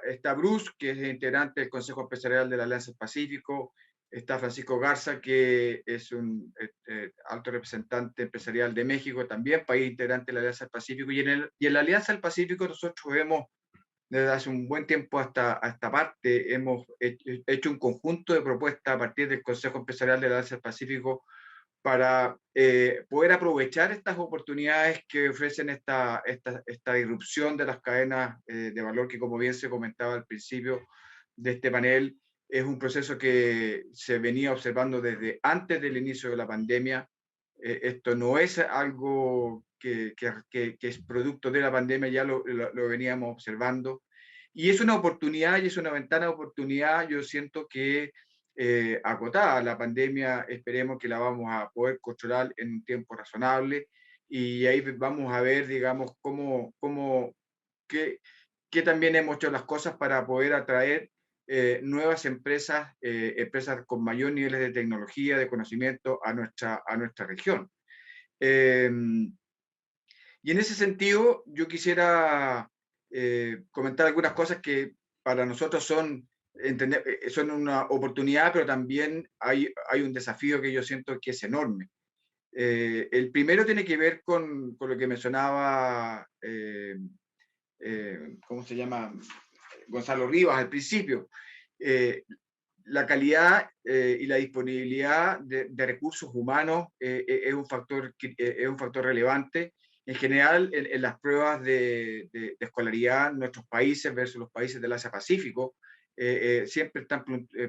F: está Bruce, que es integrante del Consejo Empresarial de la Alianza del Pacífico, está Francisco Garza, que es un alto representante empresarial de México, también país integrante de la Alianza del Pacífico, y en la Alianza del Pacífico nosotros hemos, desde hace un buen tiempo hasta esta parte, hemos hecho un conjunto de propuestas a partir del Consejo Empresarial de la Alianza del Pacífico para poder aprovechar estas oportunidades que ofrecen esta disrupción de las cadenas de valor que, como bien se comentaba al principio de este panel, es un proceso que se venía observando desde antes del inicio de la pandemia. Esto no es algo que es producto de la pandemia, ya lo veníamos observando. Y es una oportunidad y es una ventana de oportunidad, yo siento que acotada. La pandemia esperemos que la vamos a poder controlar en un tiempo razonable y ahí vamos a ver, digamos, qué también hemos hecho las cosas para poder atraer nuevas empresas, empresas con mayor niveles de tecnología, de conocimiento a nuestra región. Y en ese sentido, yo quisiera comentar algunas cosas que para nosotros son una oportunidad, pero también hay un desafío que yo siento que es enorme. El primero tiene que ver con lo que mencionaba, ¿cómo se llama? Gonzalo Rivas al principio. La calidad y la disponibilidad de recursos humanos es un factor relevante. En general, en las pruebas de escolaridad, nuestros países versus los países del Asia-Pacífico siempre están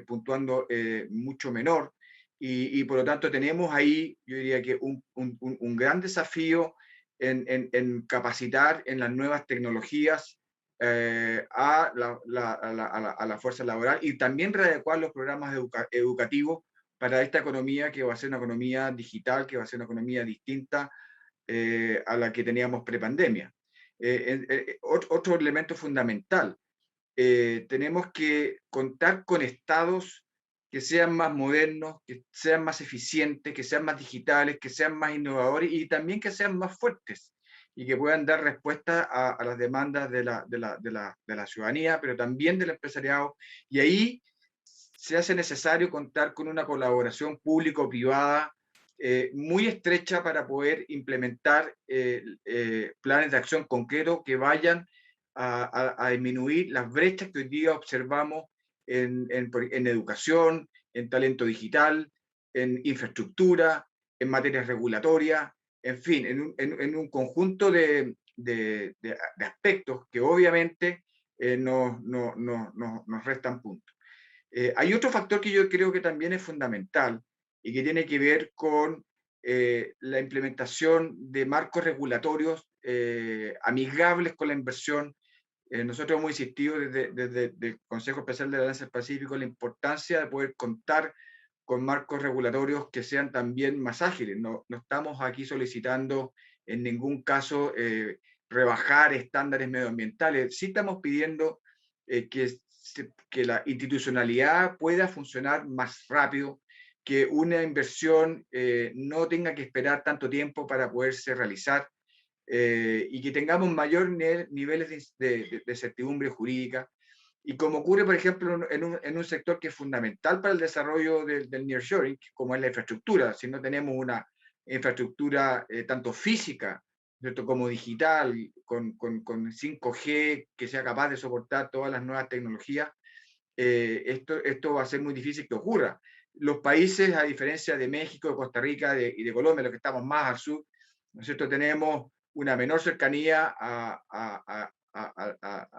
F: puntuando mucho menor y por lo tanto tenemos ahí, yo diría que un gran desafío en capacitar en las nuevas tecnologías a la fuerza laboral y también readecuar los programas educativos para esta economía que va a ser una economía digital, que va a ser una economía distinta a la que teníamos prepandemia. Otro elemento fundamental, tenemos que contar con estados que sean más modernos, que sean más eficientes, que sean más digitales, que sean más innovadores y también que sean más fuertes. y que puedan dar respuesta a las demandas de la ciudadanía, pero también del empresariado. Y ahí se hace necesario contar con una colaboración público-privada muy estrecha para poder implementar planes de acción concretos que vayan a disminuir las brechas que hoy día observamos en educación, en talento digital, en infraestructura, en materias regulatorias, en fin, en un conjunto de aspectos que obviamente nos restan puntos. Hay otro factor que yo creo que también es fundamental y que tiene que ver con la implementación de marcos regulatorios amigables con la inversión. Nosotros hemos insistido desde el Consejo Especial de la Alianza del Pacífico la importancia de poder contar con marcos regulatorios que sean también más ágiles. No estamos aquí solicitando en ningún caso rebajar estándares medioambientales. Sí estamos pidiendo que la institucionalidad pueda funcionar más rápido, que una inversión no tenga que esperar tanto tiempo para poderse realizar y que tengamos mayor niveles de certidumbre jurídica. Y como ocurre, por ejemplo, en un sector que es fundamental para el desarrollo del nearshoring, como es la infraestructura. Si no tenemos una infraestructura tanto física, ¿cierto?, como digital, con 5G, que sea capaz de soportar todas las nuevas tecnologías, esto va a ser muy difícil que ocurra. Los países, a diferencia de México, de Costa Rica y de Colombia, los que estamos más al sur, ¿no es cierto?, tenemos una menor cercanía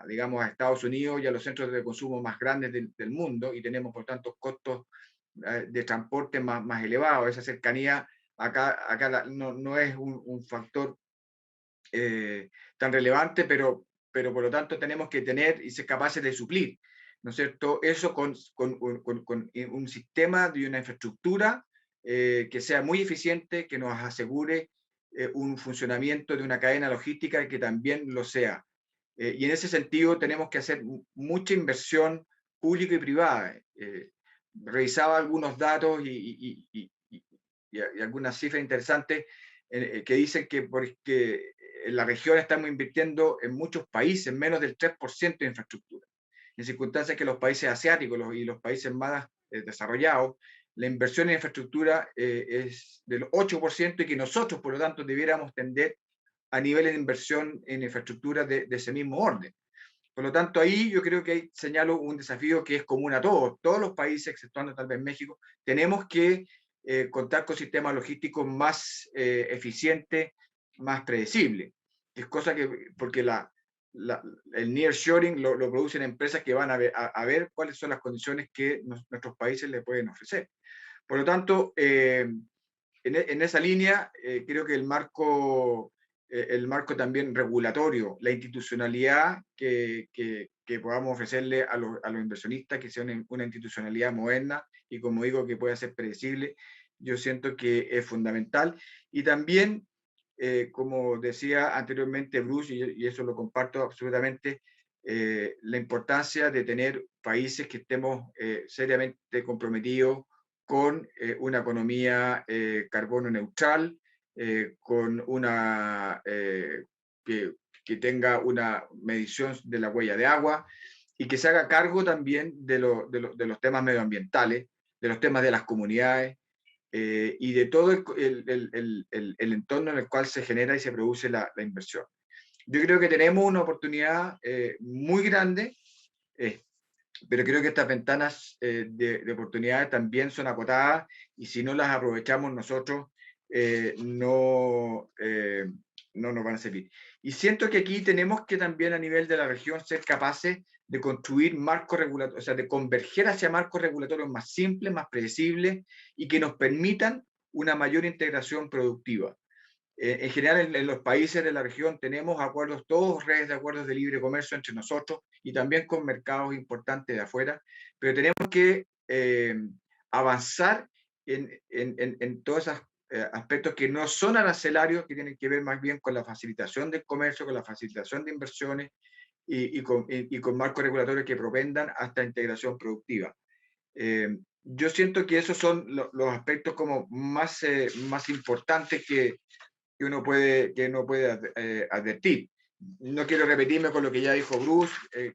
F: digamos, a Estados Unidos y a los centros de consumo más grandes del mundo, y tenemos, por tanto, costos de transporte más elevados. Esa cercanía acá no es un factor tan relevante, pero por lo tanto tenemos que tener y ser capaces de suplir, ¿no es cierto?, eso con un sistema y una infraestructura que sea muy eficiente, que nos asegure un funcionamiento de una cadena logística que también lo sea. Y en ese sentido tenemos que hacer mucha inversión pública y privada. Revisaba algunos datos y algunas cifras interesantes que dicen que en la región estamos invirtiendo en muchos países menos del 3% de infraestructura. En circunstancias que los países asiáticos y los países más desarrollados, la inversión en infraestructura es del 8% y que nosotros, por lo tanto, debiéramos tender a niveles de inversión en infraestructura de ese mismo orden. Por lo tanto, ahí yo creo que hay, señalo un desafío que es común a todos los países, exceptuando tal vez México. Tenemos que contar con sistemas logísticos más eficientes, más predecibles. Es cosa que, porque el nearshoring lo producen empresas que van a ver cuáles son las condiciones que nuestros países le pueden ofrecer. Por lo tanto, en esa línea, creo que el marco también regulatorio, la institucionalidad que podamos ofrecerle a los inversionistas, que sea una institucionalidad moderna y, como digo, que pueda ser predecible, yo siento que es fundamental. Y también, como decía anteriormente Bruce, y eso lo comparto absolutamente, la importancia de tener países que estemos seriamente comprometidos con una economía carbono neutral, con una que tenga una medición de la huella de agua y que se haga cargo también de los temas medioambientales, de los temas de las comunidades y de todo el entorno en el cual se genera y se produce la inversión. Yo creo que tenemos una oportunidad muy grande, pero creo que estas ventanas de oportunidades también son acotadas y si no las aprovechamos nosotros, no nos van a servir. Y siento que aquí tenemos que también a nivel de la región ser capaces de construir marcos regulatorios, o sea, de converger hacia marcos regulatorios más simples, más predecibles y que nos permitan una mayor integración productiva. En general, en los países de la región tenemos acuerdos, todos redes de acuerdos de libre comercio entre nosotros y también con mercados importantes de afuera, pero tenemos que avanzar en todos esos aspectos que no son arancelarios, que tienen que ver más bien con la facilitación del comercio, con la facilitación de inversiones y con marcos regulatorios que propendan hasta integración productiva. Yo siento que esos son los aspectos como más importantes que que uno puede advertir. No quiero repetirme con lo que ya dijo Bruce,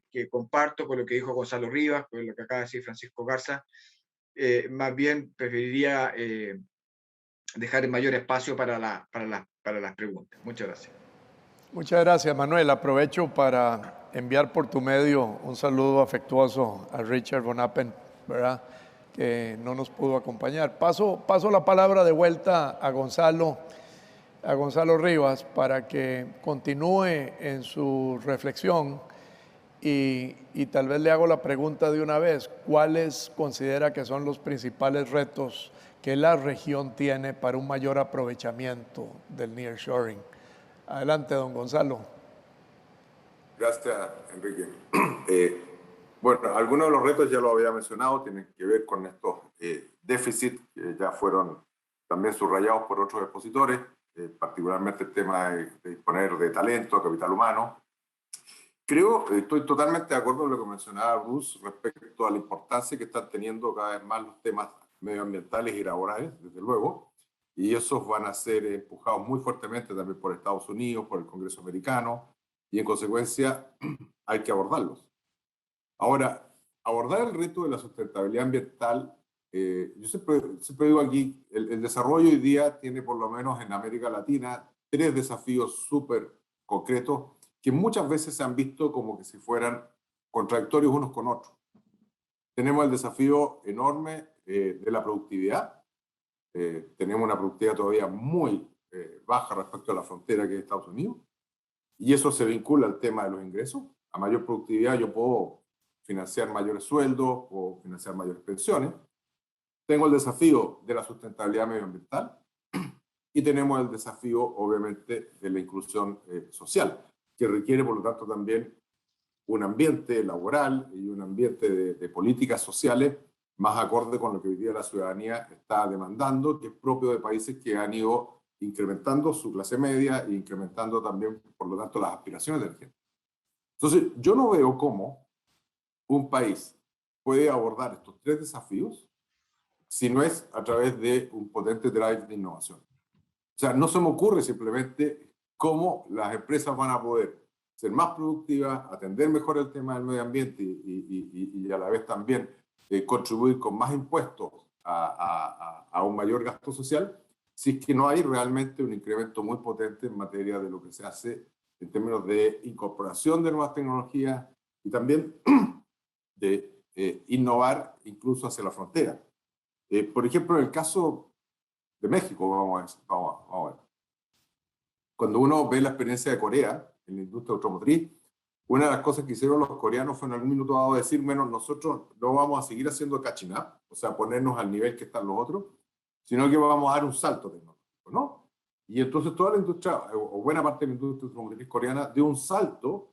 F: que comparto, con lo que dijo Gonzalo Rivas, con lo que acaba de decir Francisco Garza. Más bien preferiría dejar mayor espacio para las preguntas. Muchas gracias.
B: Muchas gracias, Manuel. Aprovecho para enviar por tu medio un saludo afectuoso a Richard Von Appen, ¿verdad?, que no nos pudo acompañar. Paso la palabra de vuelta a Gonzalo Rivas para que continúe en su reflexión y tal vez le hago la pregunta de una vez: ¿cuáles considera que son los principales retos que la región tiene para un mayor aprovechamiento del nearshoring? Adelante, don Gonzalo.
C: Gracias, Enrique. Bueno, algunos de los retos ya lo había mencionado, tienen que ver con estos déficits que ya fueron también subrayados por otros expositores, particularmente el tema de disponer de talento, capital humano. Estoy totalmente de acuerdo con lo que mencionaba Bruce respecto a la importancia que están teniendo cada vez más los temas medioambientales y laborales, desde luego, y esos van a ser empujados muy fuertemente también por Estados Unidos, por el Congreso americano, y en consecuencia hay que abordarlos. Ahora, abordar el reto de la sustentabilidad ambiental, yo siempre digo aquí, el desarrollo hoy día tiene, por lo menos en América Latina, 3 desafíos súper concretos que muchas veces se han visto como que si fueran contradictorios unos con otros. Tenemos el desafío enorme de la productividad. Tenemos una productividad todavía muy baja respecto a la frontera que es Estados Unidos, y eso se vincula al tema de los ingresos. A mayor productividad yo puedo financiar mayores sueldos o financiar mayores pensiones. Tengo el desafío de la sustentabilidad medioambiental y tenemos el desafío, obviamente, de la inclusión social, que requiere, por lo tanto, también un ambiente laboral y un ambiente de políticas sociales más acorde con lo que hoy día la ciudadanía está demandando, que es propio de países que han ido incrementando su clase media e incrementando también, por lo tanto, las aspiraciones de la gente. Entonces, yo no veo cómo un país puede abordar estos 3 desafíos si no es a través de un potente drive de innovación. O sea, no se me ocurre simplemente cómo las empresas van a poder ser más productivas, atender mejor el tema del medio ambiente y a la vez también contribuir con más impuestos a un mayor gasto social, si es que no hay realmente un incremento muy potente en materia de lo que se hace en términos de incorporación de nuevas tecnologías y también de innovar incluso hacia la frontera. Por ejemplo, en el caso de México, vamos a ver. Cuando uno ve la experiencia de Corea en la industria automotriz, una de las cosas que hicieron los coreanos fue en algún minuto dado decir, menos nosotros no vamos a seguir haciendo catching up, o sea, ponernos al nivel que están los otros, sino que vamos a dar un salto tecnológico, ¿no? Y entonces toda la industria, o buena parte de la industria automotriz coreana, dio un salto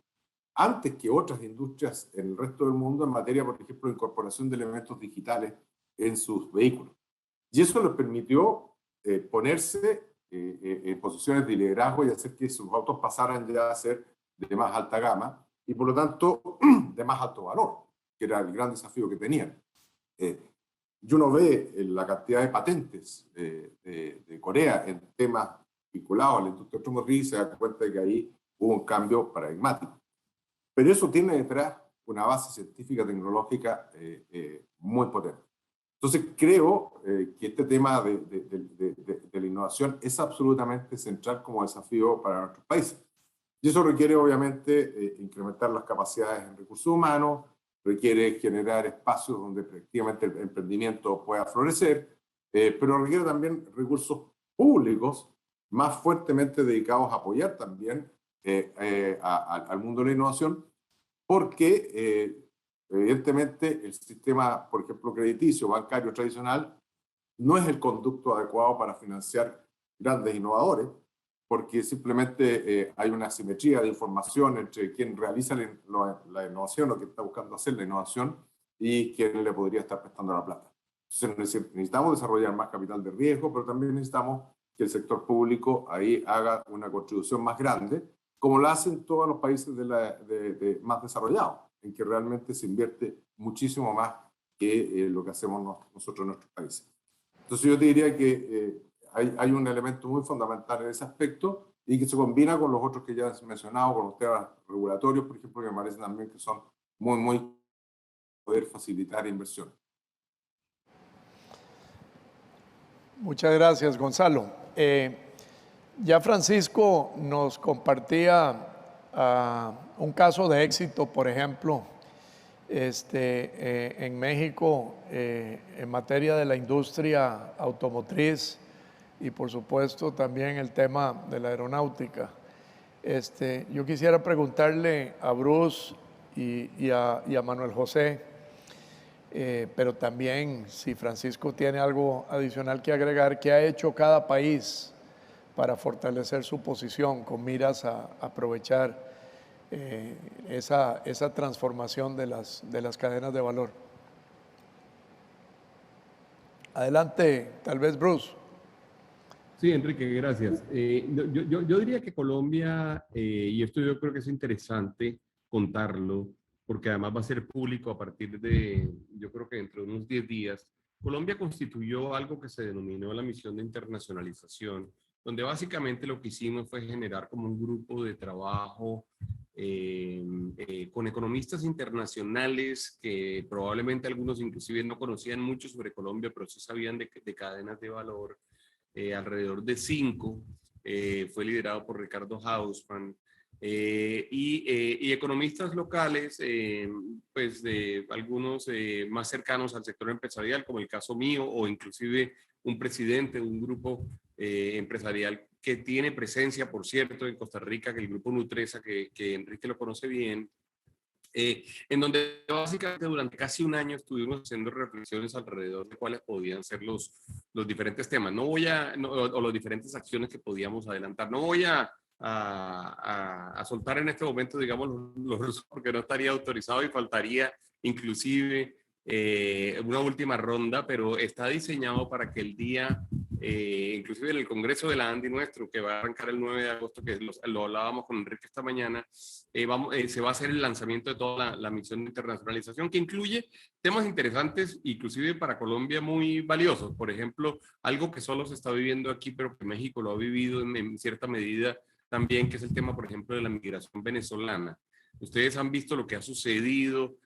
C: antes que otras industrias en el resto del mundo en materia, por ejemplo, de incorporación de elementos digitales en sus vehículos. Y eso les permitió ponerse en posiciones de liderazgo y hacer que sus autos pasaran ya a ser de más alta gama y por lo tanto de más alto valor, que era el gran desafío que tenían. Y uno ve la cantidad de patentes de Corea en temas vinculados a la industria automotriz y se da cuenta de que ahí hubo un cambio paradigmático. Pero eso tiene detrás una base científica tecnológica muy potente. Entonces creo que este tema de la innovación es absolutamente central como desafío para nuestros países. Y eso requiere obviamente incrementar las capacidades en recursos humanos, requiere generar espacios donde efectivamente el emprendimiento pueda florecer, pero requiere también recursos públicos más fuertemente dedicados a apoyar también al mundo de la innovación, porque evidentemente el sistema, por ejemplo, crediticio, bancario tradicional, no es el conducto adecuado para financiar grandes innovadores, porque simplemente hay una asimetría de información entre quien realiza la innovación o quien está buscando hacer la innovación y quien le podría estar prestando la plata. Entonces necesitamos desarrollar más capital de riesgo, pero también necesitamos que el sector público ahí haga una contribución más grande, como lo hacen todos los países más desarrollados, en que realmente se invierte muchísimo más que lo que hacemos nosotros en nuestros países. Entonces yo te diría que hay un elemento muy fundamental en ese aspecto y que se combina con los otros que ya has mencionado, con los temas regulatorios, por ejemplo, que me parece también que son muy poder facilitar inversiones.
B: Muchas gracias, Gonzalo. Ya Francisco nos compartía un caso de éxito, por ejemplo, en México, en materia de la industria automotriz y por supuesto también el tema de la aeronáutica. Yo quisiera preguntarle a Bruce y a Manuel José, pero también si Francisco tiene algo adicional que agregar, ¿qué ha hecho cada país para fortalecer su posición con miras a aprovechar esa transformación de las cadenas de valor? Adelante, tal vez Bruce.
E: Sí, Enrique, gracias. Yo diría que Colombia, y esto yo creo que es interesante contarlo, porque además va a ser público a partir de, yo creo que dentro de unos 10 días, Colombia constituyó algo que se denominó la misión de internacionalización, donde básicamente lo que hicimos fue generar como un grupo de trabajo con economistas internacionales que probablemente algunos inclusive no conocían mucho sobre Colombia, pero sí sabían de cadenas de valor, alrededor de 5, fue liderado por Ricardo Hausmann, y economistas locales, pues de algunos más cercanos al sector empresarial, como el caso mío, o inclusive un presidente de un grupo empresarial que tiene presencia, por cierto, en Costa Rica, que el grupo Nutresa, que Enrique lo conoce bien, en donde básicamente durante casi un año estuvimos haciendo reflexiones alrededor de cuáles podían ser los diferentes temas. O las diferentes acciones que podíamos adelantar. No voy a soltar en este momento, digamos, los porque no estaría autorizado y faltaría inclusive una última ronda, pero está diseñado para que el día, inclusive en el Congreso de la ANDI nuestro, que va a arrancar el 9 de agosto, que lo hablábamos con Enrique esta mañana, se va a hacer el lanzamiento de toda la misión de internacionalización, que incluye temas interesantes, inclusive para Colombia muy valiosos. Por ejemplo, algo que solo se está viviendo aquí, pero que México lo ha vivido en cierta medida también, que es el tema, por ejemplo, de la migración venezolana. Ustedes han visto lo que ha sucedido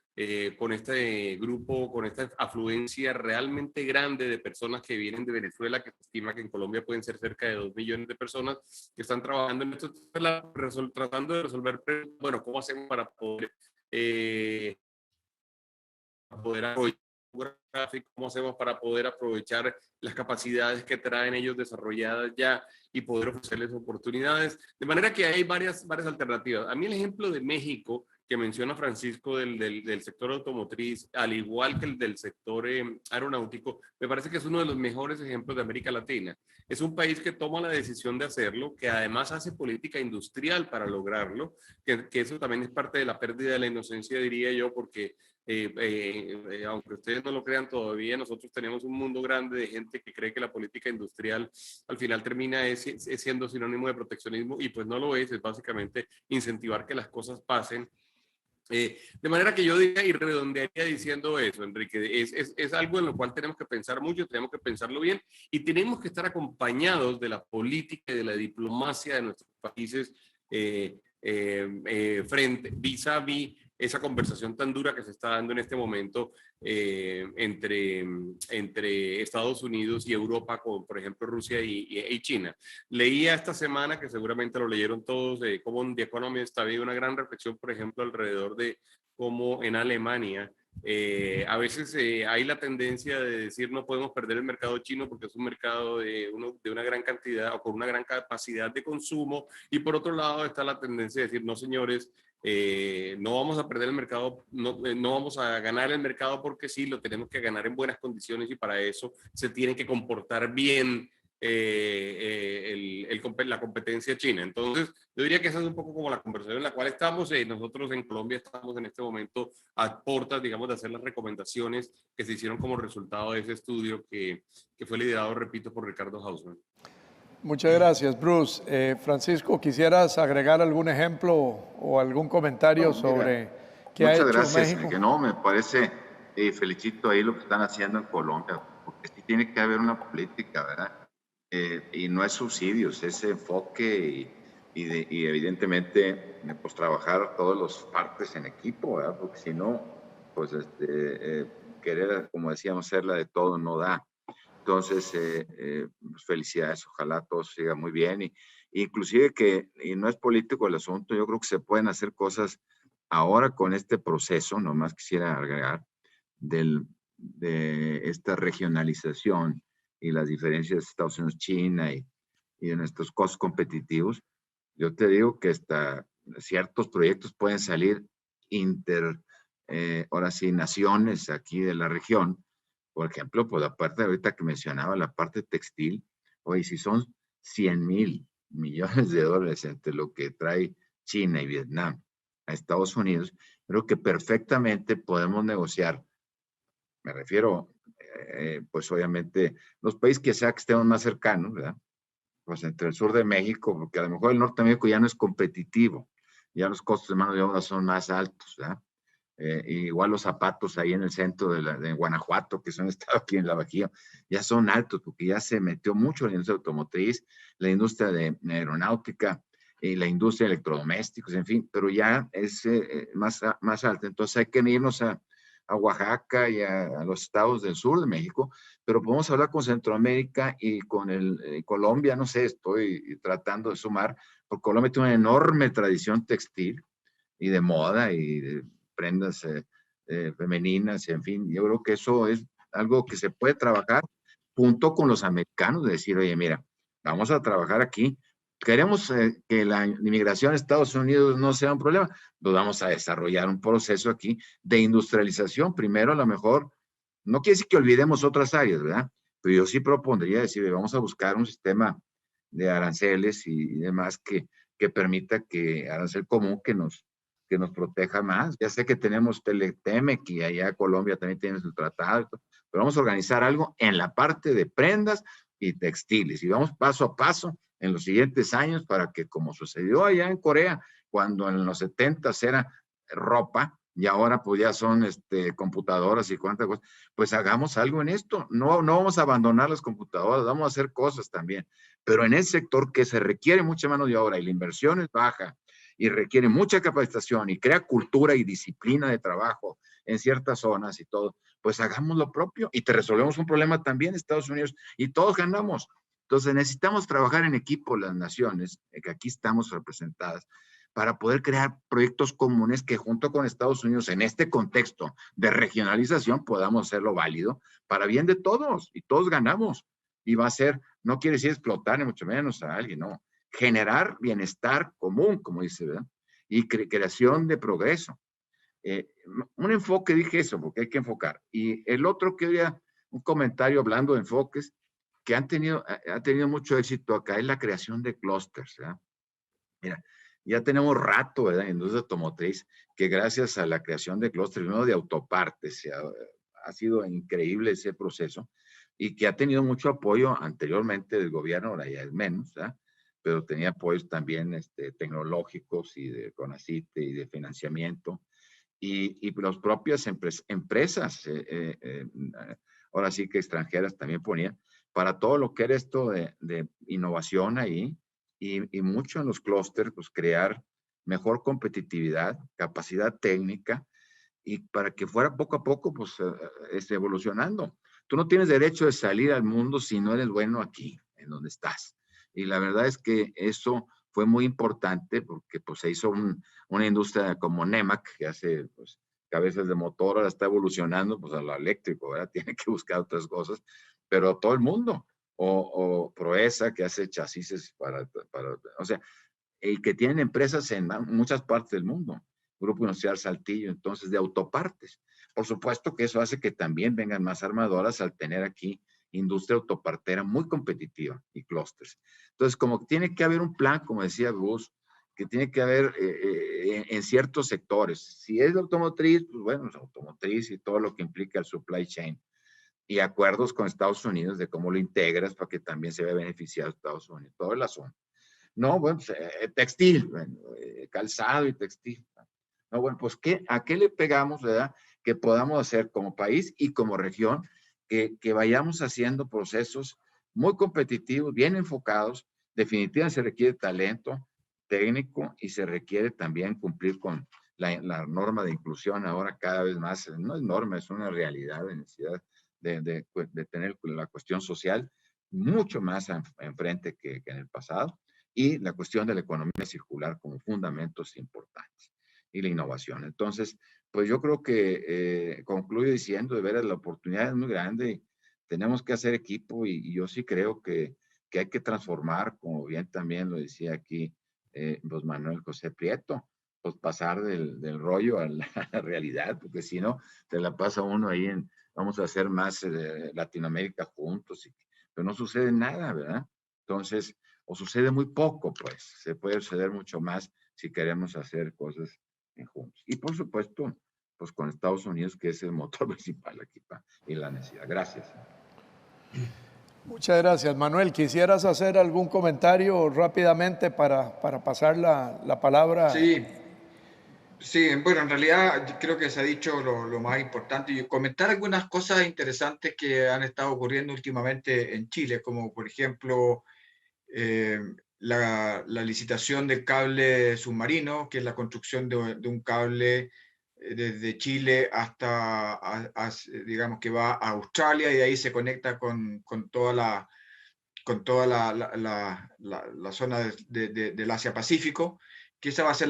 E: con este grupo, con esta afluencia realmente grande de personas que vienen de Venezuela, que se estima que en Colombia pueden ser cerca de 2 millones de personas que están trabajando en esto, tratando de resolver, bueno, ¿cómo hacemos para poder cómo hacemos para poder aprovechar las capacidades que traen ellos desarrolladas ya y poder ofrecerles oportunidades? De manera que hay varias alternativas. A mí el ejemplo de México que menciona Francisco del sector automotriz, al igual que el del sector aeronáutico, me parece que es uno de los mejores ejemplos de América Latina. Es un país que toma la decisión de hacerlo, que además hace política industrial para lograrlo, que eso también es parte de la pérdida de la inocencia, diría yo, porque aunque ustedes no lo crean todavía, nosotros tenemos un mundo grande de gente que cree que la política industrial al final termina siendo sinónimo de proteccionismo, y pues no lo es básicamente incentivar que las cosas pasen. De manera que yo diría y redondearía diciendo eso, Enrique, es algo en lo cual tenemos que pensar mucho, tenemos que pensarlo bien y tenemos que estar acompañados de la política y de la diplomacia de nuestros países vis-a-vis esa conversación tan dura que se está dando en este momento entre Estados Unidos y Europa, con, por ejemplo, Rusia y China. Leía esta semana, que seguramente lo leyeron todos, cómo The Economist había una gran reflexión, por ejemplo, alrededor de cómo en Alemania a veces hay la tendencia de decir no podemos perder el mercado chino porque es un mercado de una gran cantidad o con una gran capacidad de consumo, y por otro lado está la tendencia de decir no, señores, no vamos a perder el mercado, no vamos a ganar el mercado porque sí, lo tenemos que ganar en buenas condiciones y para eso se tiene que comportar bien la competencia china. Entonces, yo diría que esa es un poco como la conversación en la cual estamos. Nosotros en Colombia estamos en este momento a puertas, digamos, de hacer las recomendaciones que se hicieron como resultado de ese estudio que fue liderado, repito, por Ricardo Hausmann.
B: Muchas gracias, Bruce. Francisco, ¿quisieras agregar algún ejemplo o algún comentario sobre qué ha hecho México?
D: Muchas gracias, que no, me parece, felicito ahí lo que están haciendo en Colombia, porque sí tiene que haber una política, ¿verdad? Y no es subsidios, es enfoque y evidentemente pues trabajar todas las partes en equipo, ¿verdad? Porque si no, pues querer, como decíamos, ser la de todo no da. Entonces, pues felicidades, ojalá todo siga muy bien. Inclusive que, y no es político el asunto, yo creo que se pueden hacer cosas ahora con este proceso, nomás quisiera agregar, de esta regionalización y las diferencias de Estados Unidos, China y de nuestros costos competitivos. Yo te digo que hasta ciertos proyectos pueden salir ahora sí, naciones aquí de la región. Por ejemplo, pues la parte ahorita que mencionaba, la parte textil, oye, si son 100,000 millones de dólares entre lo que trae China y Vietnam a Estados Unidos, creo que perfectamente podemos negociar. Me refiero, pues obviamente, los países que sea que estemos más cercanos, ¿verdad? Pues entre el sur de México, porque a lo mejor el norte de México ya no es competitivo, ya los costos de mano de obra son más altos, ¿verdad? Igual los zapatos ahí en el centro de Guanajuato, que son estado aquí en la Bajío, ya son altos porque ya se metió mucho la industria automotriz, la industria de aeronáutica y la industria de electrodomésticos, en fin, pero ya es más alta. Entonces hay que irnos a Oaxaca y a los estados del sur de México, pero podemos hablar con Centroamérica y con Colombia, no sé, estoy tratando de sumar, porque Colombia tiene una enorme tradición textil y de moda y de prendas femeninas, en fin, yo creo que eso es algo que se puede trabajar junto con los americanos, de decir, oye, mira, vamos a trabajar aquí, queremos que la inmigración a Estados Unidos no sea un problema, pues vamos a desarrollar un proceso aquí de industrialización, primero a lo mejor, no quiere decir que olvidemos otras áreas, ¿verdad? Pero yo sí propondría decir, vamos a buscar un sistema de aranceles y demás que permita que arancel común que nos proteja más. Ya sé que tenemos Teletmec y allá Colombia también tiene su tratado, pero vamos a organizar algo en la parte de prendas y textiles y vamos paso a paso en los siguientes años para que, como sucedió allá en Corea, cuando en los 70 era ropa y ahora pues ya son computadoras y cuántas cosas, pues hagamos algo en esto. No vamos a abandonar las computadoras, vamos a hacer cosas también, pero en el sector que se requiere mucha mano de obra y la inversión es baja y requiere mucha capacitación y crea cultura y disciplina de trabajo en ciertas zonas y todo, pues hagamos lo propio y te resolvemos un problema también en Estados Unidos y todos ganamos. Entonces necesitamos trabajar en equipo las naciones, que aquí estamos representadas, para poder crear proyectos comunes que junto con Estados Unidos en este contexto de regionalización podamos hacerlo válido para bien de todos y todos ganamos. Y va a ser, no quiere decir explotar ni mucho menos a alguien, no, generar bienestar común, como dice, ¿verdad? Y creación de progreso. Un enfoque, dije eso, porque hay que enfocar. Y el otro que había un comentario hablando de enfoques que ha tenido mucho éxito acá es la creación de clústeres, ¿verdad? Mira, ya tenemos rato, ¿verdad? En la industria automotriz, que gracias a la creación de clústeres, no de autopartes, ha sido increíble ese proceso y que ha tenido mucho apoyo anteriormente del gobierno, ahora ya es menos, ¿verdad? Pero tenía apoyos también tecnológicos y de CONACYT y de financiamiento y las propias empresas, ahora sí que extranjeras también ponían, para todo lo que era esto de innovación ahí y mucho en los clústeres, pues crear mejor competitividad, capacidad técnica y para que fuera poco a poco, pues, evolucionando. Tú no tienes derecho de salir al mundo si no eres bueno aquí, en donde estás. Y la verdad es que eso fue muy importante porque pues se hizo una industria como Nemak, que hace pues, cabezas de motor, ahora está evolucionando pues a lo eléctrico, ¿verdad? Tiene que buscar otras cosas, pero todo el mundo. O Proesa, que hace chasis o sea, y que tienen empresas en muchas partes del mundo. Grupo Industrial Saltillo, entonces, de autopartes. Por supuesto que eso hace que también vengan más armadoras al tener aquí industria autopartera muy competitiva y clústeres. Entonces, como tiene que haber un plan, como decía Gus, que tiene que haber en ciertos sectores. Si es de automotriz, pues bueno, es automotriz y todo lo que implica el supply chain. Y acuerdos con Estados Unidos de cómo lo integras para que también se vea beneficiado Estados Unidos. Todo el asunto. No, bueno, pues, textil, bueno, calzado y textil. No, bueno, pues ¿a qué le pegamos, verdad? Que podamos hacer como país y como región, que vayamos haciendo procesos muy competitivos, bien enfocados. Definitivamente se requiere talento técnico y se requiere también cumplir con la norma de inclusión ahora cada vez más. No es norma, es una realidad, de necesidad de tener la cuestión social mucho más enfrente que en el pasado, y la cuestión de la economía circular como fundamentos importantes y la innovación. Entonces, pues yo creo que concluyo diciendo, de veras, la oportunidad es muy grande. Tenemos que hacer equipo y yo sí creo que hay que transformar, como bien también lo decía aquí pues Manuel José Prieto, pues pasar del rollo a la realidad, porque si no, te la pasa uno ahí en, vamos a hacer más Latinoamérica juntos, pero no sucede nada, ¿verdad? Entonces, o sucede muy poco, pues, se puede suceder mucho más si queremos hacer cosas juntos. Y por supuesto, pues con Estados Unidos, que es el motor principal aquí y la necesidad. Gracias.
B: Muchas gracias, Manuel. ¿Quisieras hacer algún comentario rápidamente para pasar la palabra?
F: Sí, sí, bueno, en realidad yo creo que se ha dicho lo más importante y comentar algunas cosas interesantes que han estado ocurriendo últimamente en Chile, como por ejemplo la licitación del cable submarino, que es la construcción de un cable desde Chile hasta, digamos que va a Australia y de ahí se conecta con toda la zona del Asia-Pacífico, que esa va a ser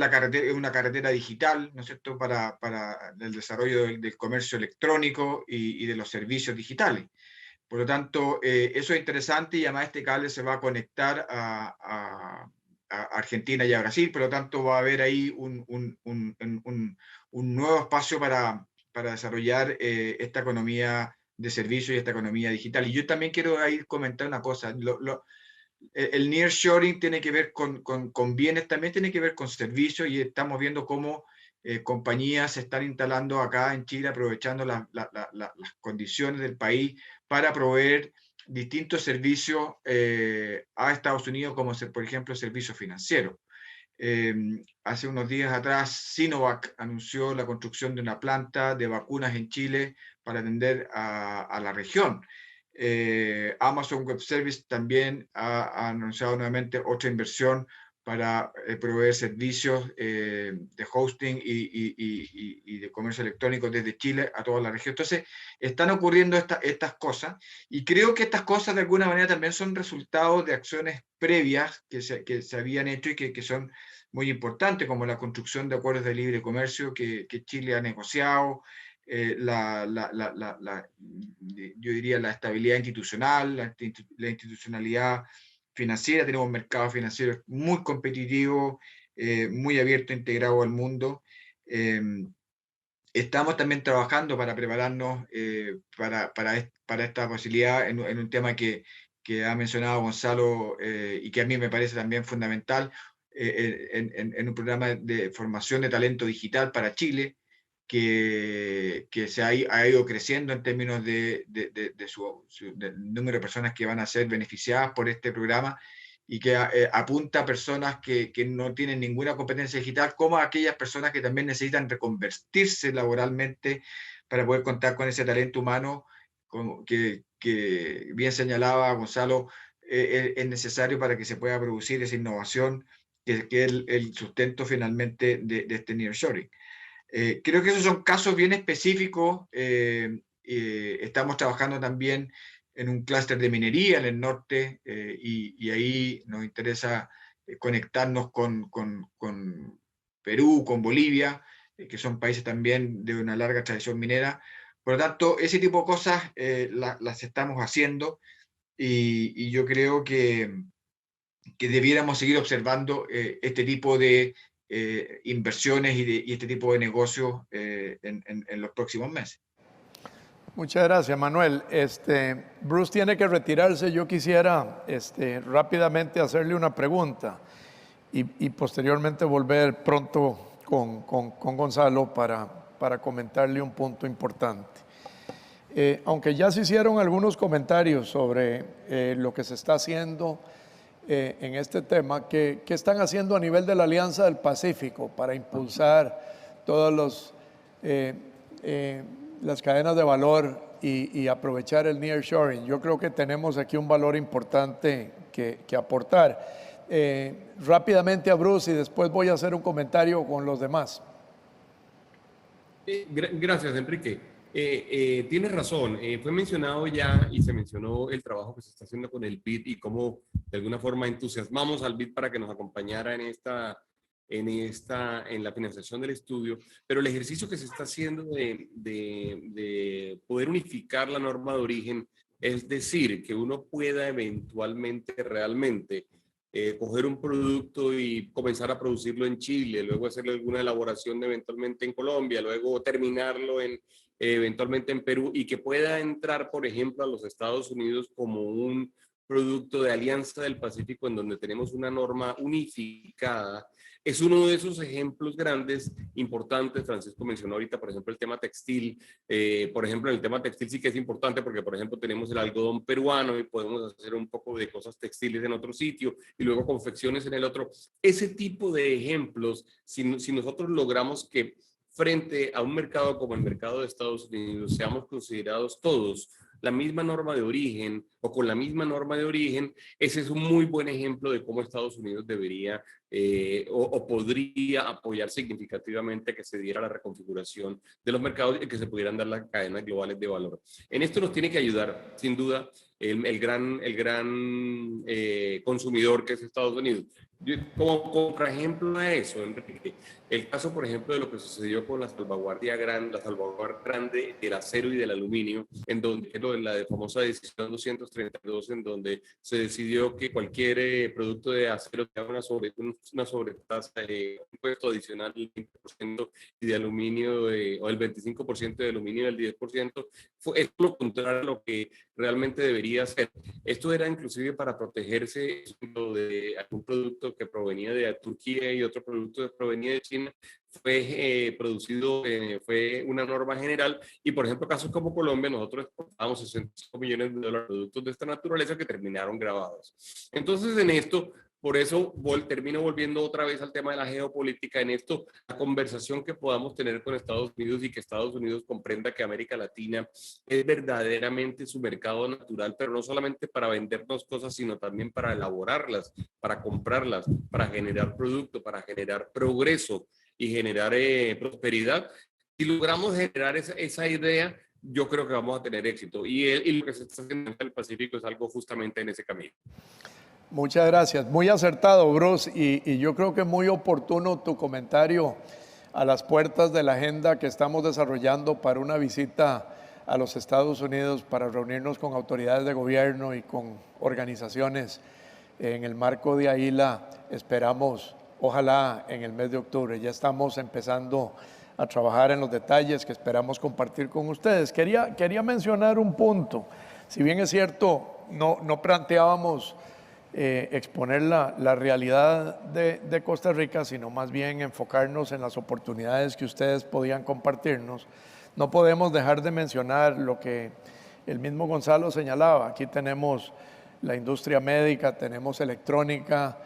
F: una carretera digital, ¿no es cierto?, para el desarrollo del comercio electrónico y de los servicios digitales. Por lo tanto, eso es interesante y además este cable se va a conectar a Argentina y a Brasil, por lo tanto va a haber ahí un nuevo espacio para desarrollar esta economía de servicio y esta economía digital. Y yo también quiero ahí comentar una cosa. El nearshoring tiene que ver con bienes, también tiene que ver con servicios, y estamos viendo cómo compañías se están instalando acá en Chile, aprovechando las condiciones del país para proveer distintos servicios a Estados Unidos, como por ejemplo servicios financieros. Hace unos días atrás, Sinovac anunció la construcción de una planta de vacunas en Chile para atender a la región. Amazon Web Service también ha anunciado nuevamente otra inversión para proveer servicios de hosting y de comercio electrónico desde Chile a toda la región. Entonces, están ocurriendo estas cosas, y creo que estas cosas de alguna manera también son resultados de acciones previas que se habían hecho y que son muy importantes, como la construcción de acuerdos de libre comercio que Chile ha negociado, yo diría la estabilidad institucional, la institucionalidad financiera. Tenemos un mercado financiero muy competitivo, muy abierto, integrado al mundo. Estamos también trabajando para prepararnos para esta posibilidad en un tema que ha mencionado Gonzalo y que a mí me parece también fundamental, en un programa de formación de talento digital para Chile, que se ha ido creciendo en términos del número de personas que van a ser beneficiadas por este programa, y que apunta a personas que no tienen ninguna competencia digital, como a aquellas personas que también necesitan reconvertirse laboralmente para poder contar con ese talento humano que bien señalaba Gonzalo, es necesario para que se pueda producir esa innovación que es el sustento finalmente de este nearshoring. Creo que esos son casos bien específicos. Estamos trabajando también en un clúster de minería en el norte, y ahí nos interesa conectarnos con Perú, con Bolivia, que son países también de una larga tradición minera. Por lo tanto, ese tipo de cosas las estamos haciendo, y yo creo que debiéramos seguir observando este tipo de inversiones y este tipo de negocios en los próximos meses.
B: Muchas gracias, Manuel. Bruce tiene que retirarse. Yo quisiera rápidamente hacerle una pregunta y posteriormente volver pronto con Gonzalo para comentarle un punto importante. Aunque ya se hicieron algunos comentarios sobre lo que se está haciendo en este tema, ¿qué están haciendo a nivel de la Alianza del Pacífico para impulsar todas las cadenas de valor y aprovechar el nearshoring. Yo creo que tenemos aquí un valor importante que aportar. Rápidamente a Bruce y después voy a hacer un comentario con los demás.
E: Gracias, Enrique. Tienes razón, fue mencionado ya y se mencionó el trabajo que se está haciendo con el BID y cómo de alguna forma entusiasmamos al BID para que nos acompañara en la financiación del estudio, pero el ejercicio que se está haciendo de poder unificar la norma de origen, es decir, que uno pueda eventualmente realmente coger un producto y comenzar a producirlo en Chile, luego hacerle alguna elaboración eventualmente en Colombia, luego terminarlo eventualmente en Perú y que pueda entrar, por ejemplo, a los Estados Unidos como un producto de Alianza del Pacífico en donde tenemos una norma unificada. Es uno de esos ejemplos grandes, importantes. Francisco mencionó ahorita, por ejemplo, el tema textil. Por ejemplo, en el tema textil sí que es importante porque, por ejemplo, tenemos el algodón peruano y podemos hacer un poco de cosas textiles en otro sitio y luego confecciones en el otro. Ese tipo de ejemplos, si nosotros logramos que frente a un mercado como el mercado de Estados Unidos seamos considerados todos la misma norma de origen o con la misma norma de origen, ese es un muy buen ejemplo de cómo Estados Unidos debería o podría apoyar significativamente que se diera la reconfiguración de los mercados y que se pudieran dar las cadenas globales de valor. En esto nos tiene que ayudar, sin duda, el gran consumidor que es Estados Unidos. Como contraejemplo a eso, Enrique, el caso, por ejemplo, de lo que sucedió con la salvaguardia grande del acero y del aluminio, en donde la famosa decisión 232, en donde se decidió que cualquier producto de acero tenga una sobretasa de impuesto adicional del 20% y de aluminio o el 25% de aluminio y el 10%, es lo contrario a lo que realmente debería ser. Esto era inclusive para protegerse de algún producto que provenía de Turquía y otro producto que provenía de China. Fue producido, fue una norma general y, por ejemplo, casos como Colombia, nosotros exportamos 65 millones de dólares de productos de esta naturaleza que terminaron grabados. Entonces, en esto, por eso termino volviendo otra vez al tema de la geopolítica. En esto, la conversación que podamos tener con Estados Unidos y que Estados Unidos comprenda que América Latina es verdaderamente su mercado natural, pero no solamente para vendernos cosas, sino también para elaborarlas, para comprarlas, para generar producto, para generar progreso y generar prosperidad. Si logramos generar esa idea, yo creo que vamos a tener éxito. Y lo que se está haciendo en el Pacífico es algo justamente en ese camino.
B: Muchas gracias. Muy acertado, Bruce. Y yo creo que muy oportuno tu comentario a las puertas de la agenda que estamos desarrollando para una visita a los Estados Unidos para reunirnos con autoridades de gobierno y con organizaciones en el marco de AILA. Esperamos, ojalá en el mes de octubre. Ya estamos empezando a trabajar en los detalles que esperamos compartir con ustedes. Quería mencionar un punto. Si bien es cierto, no planteábamos exponer la realidad de Costa Rica, sino más bien enfocarnos en las oportunidades que ustedes podían compartirnos. No podemos dejar de mencionar lo que el mismo Gonzalo señalaba. Aquí tenemos la industria médica, tenemos electrónica,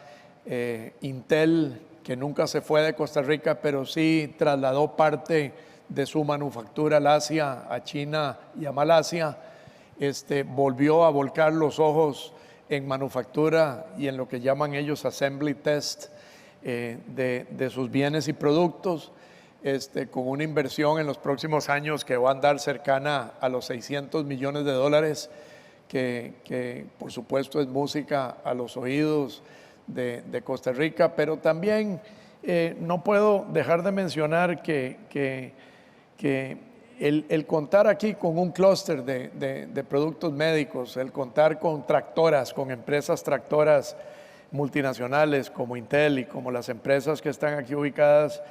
B: Intel, que nunca se fue de Costa Rica, pero sí trasladó parte de su manufactura al Asia, a China y a Malasia. Volvió a volcar los ojos en manufactura y en lo que llaman ellos assembly test de sus bienes y productos, con una inversión en los próximos años que va a andar cercana a los 600 millones de dólares, que por supuesto es música a los oídos de Costa Rica, pero también no puedo dejar de mencionar que el contar aquí con un clúster de productos médicos, el contar con tractoras, con empresas tractoras multinacionales como Intel y como las empresas que están aquí ubicadas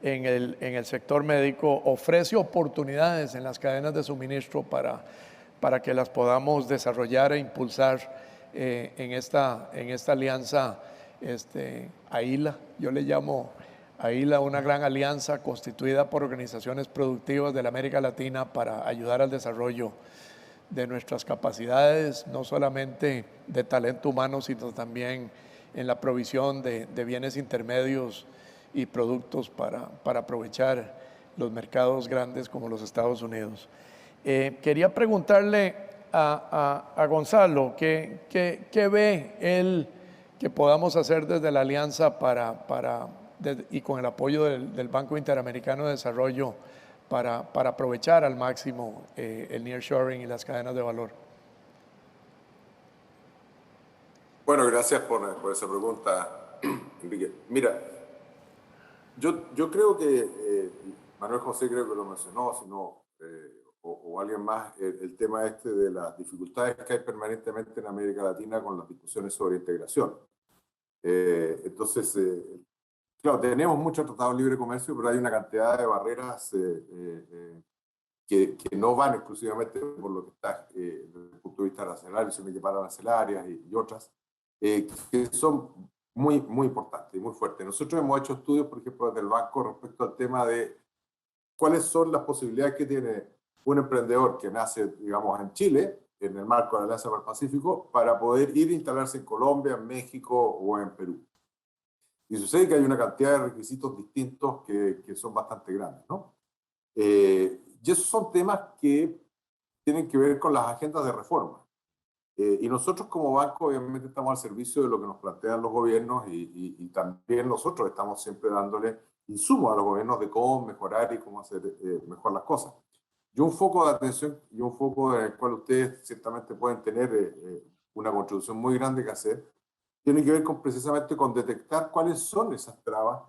B: en el sector médico, ofrece oportunidades en las cadenas de suministro para que las podamos desarrollar e impulsar en esta alianza AILA. Yo le llamo AILA una gran alianza constituida por organizaciones productivas de la América Latina para ayudar al desarrollo de nuestras capacidades, no solamente de talento humano, sino también en la provisión de bienes intermedios y productos para aprovechar los mercados grandes como los Estados Unidos. Quería preguntarle a Gonzalo, ¿qué ve él que podamos hacer desde la alianza y con el apoyo del Banco Interamericano de Desarrollo para aprovechar al máximo el nearshoring y las cadenas de valor?
C: Bueno, gracias por esa pregunta, Enrique. Mira, yo creo que Manuel José creo que lo mencionó, sino, o alguien más, el tema este de las dificultades que hay permanentemente en América Latina con las discusiones sobre integración. Entonces, claro, tenemos muchos tratados de libre comercio, pero hay una cantidad de barreras que no van exclusivamente por lo que está desde el punto de vista arancelario, sino que para arancelarias y otras, que son muy importantes y muy fuertes. Nosotros hemos hecho estudios, por ejemplo, desde el banco respecto al tema de cuáles son las posibilidades que tiene un emprendedor que nace, digamos, en Chile, en el marco de la Alianza para el Pacífico, para poder ir a instalarse en Colombia, en México o en Perú. Y sucede que hay una cantidad de requisitos distintos que son bastante grandes, ¿no? Y esos son temas que tienen que ver con las agendas de reforma. Y nosotros como banco obviamente estamos al servicio de lo que nos plantean los gobiernos y también nosotros estamos siempre dándole insumos a los gobiernos de cómo mejorar y cómo hacer mejor las cosas. Y un foco de atención y un foco en el cual ustedes ciertamente pueden tener una contribución muy grande que hacer, tiene que ver precisamente con detectar cuáles son esas trabas,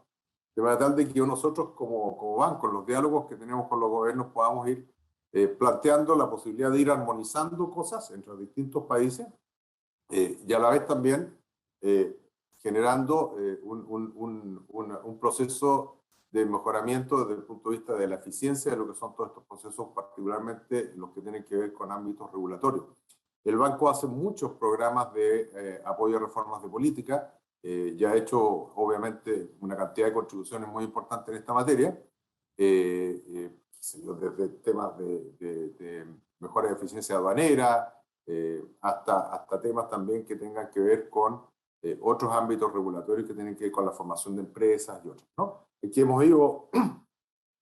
C: de manera tal de que nosotros como banco, en los diálogos que tenemos con los gobiernos, podamos ir planteando la posibilidad de ir armonizando cosas entre los distintos países y a la vez también generando un proceso de mejoramiento desde el punto de vista de la eficiencia de lo que son todos estos procesos, particularmente los que tienen que ver con ámbitos regulatorios. El banco hace muchos programas de apoyo a reformas de política, ya ha hecho obviamente una cantidad de contribuciones muy importantes en esta materia, desde temas de mejora de eficiencia aduanera, hasta temas también que tengan que ver con otros ámbitos regulatorios que tienen que ver con la formación de empresas y otros, ¿no? Aquí hemos ido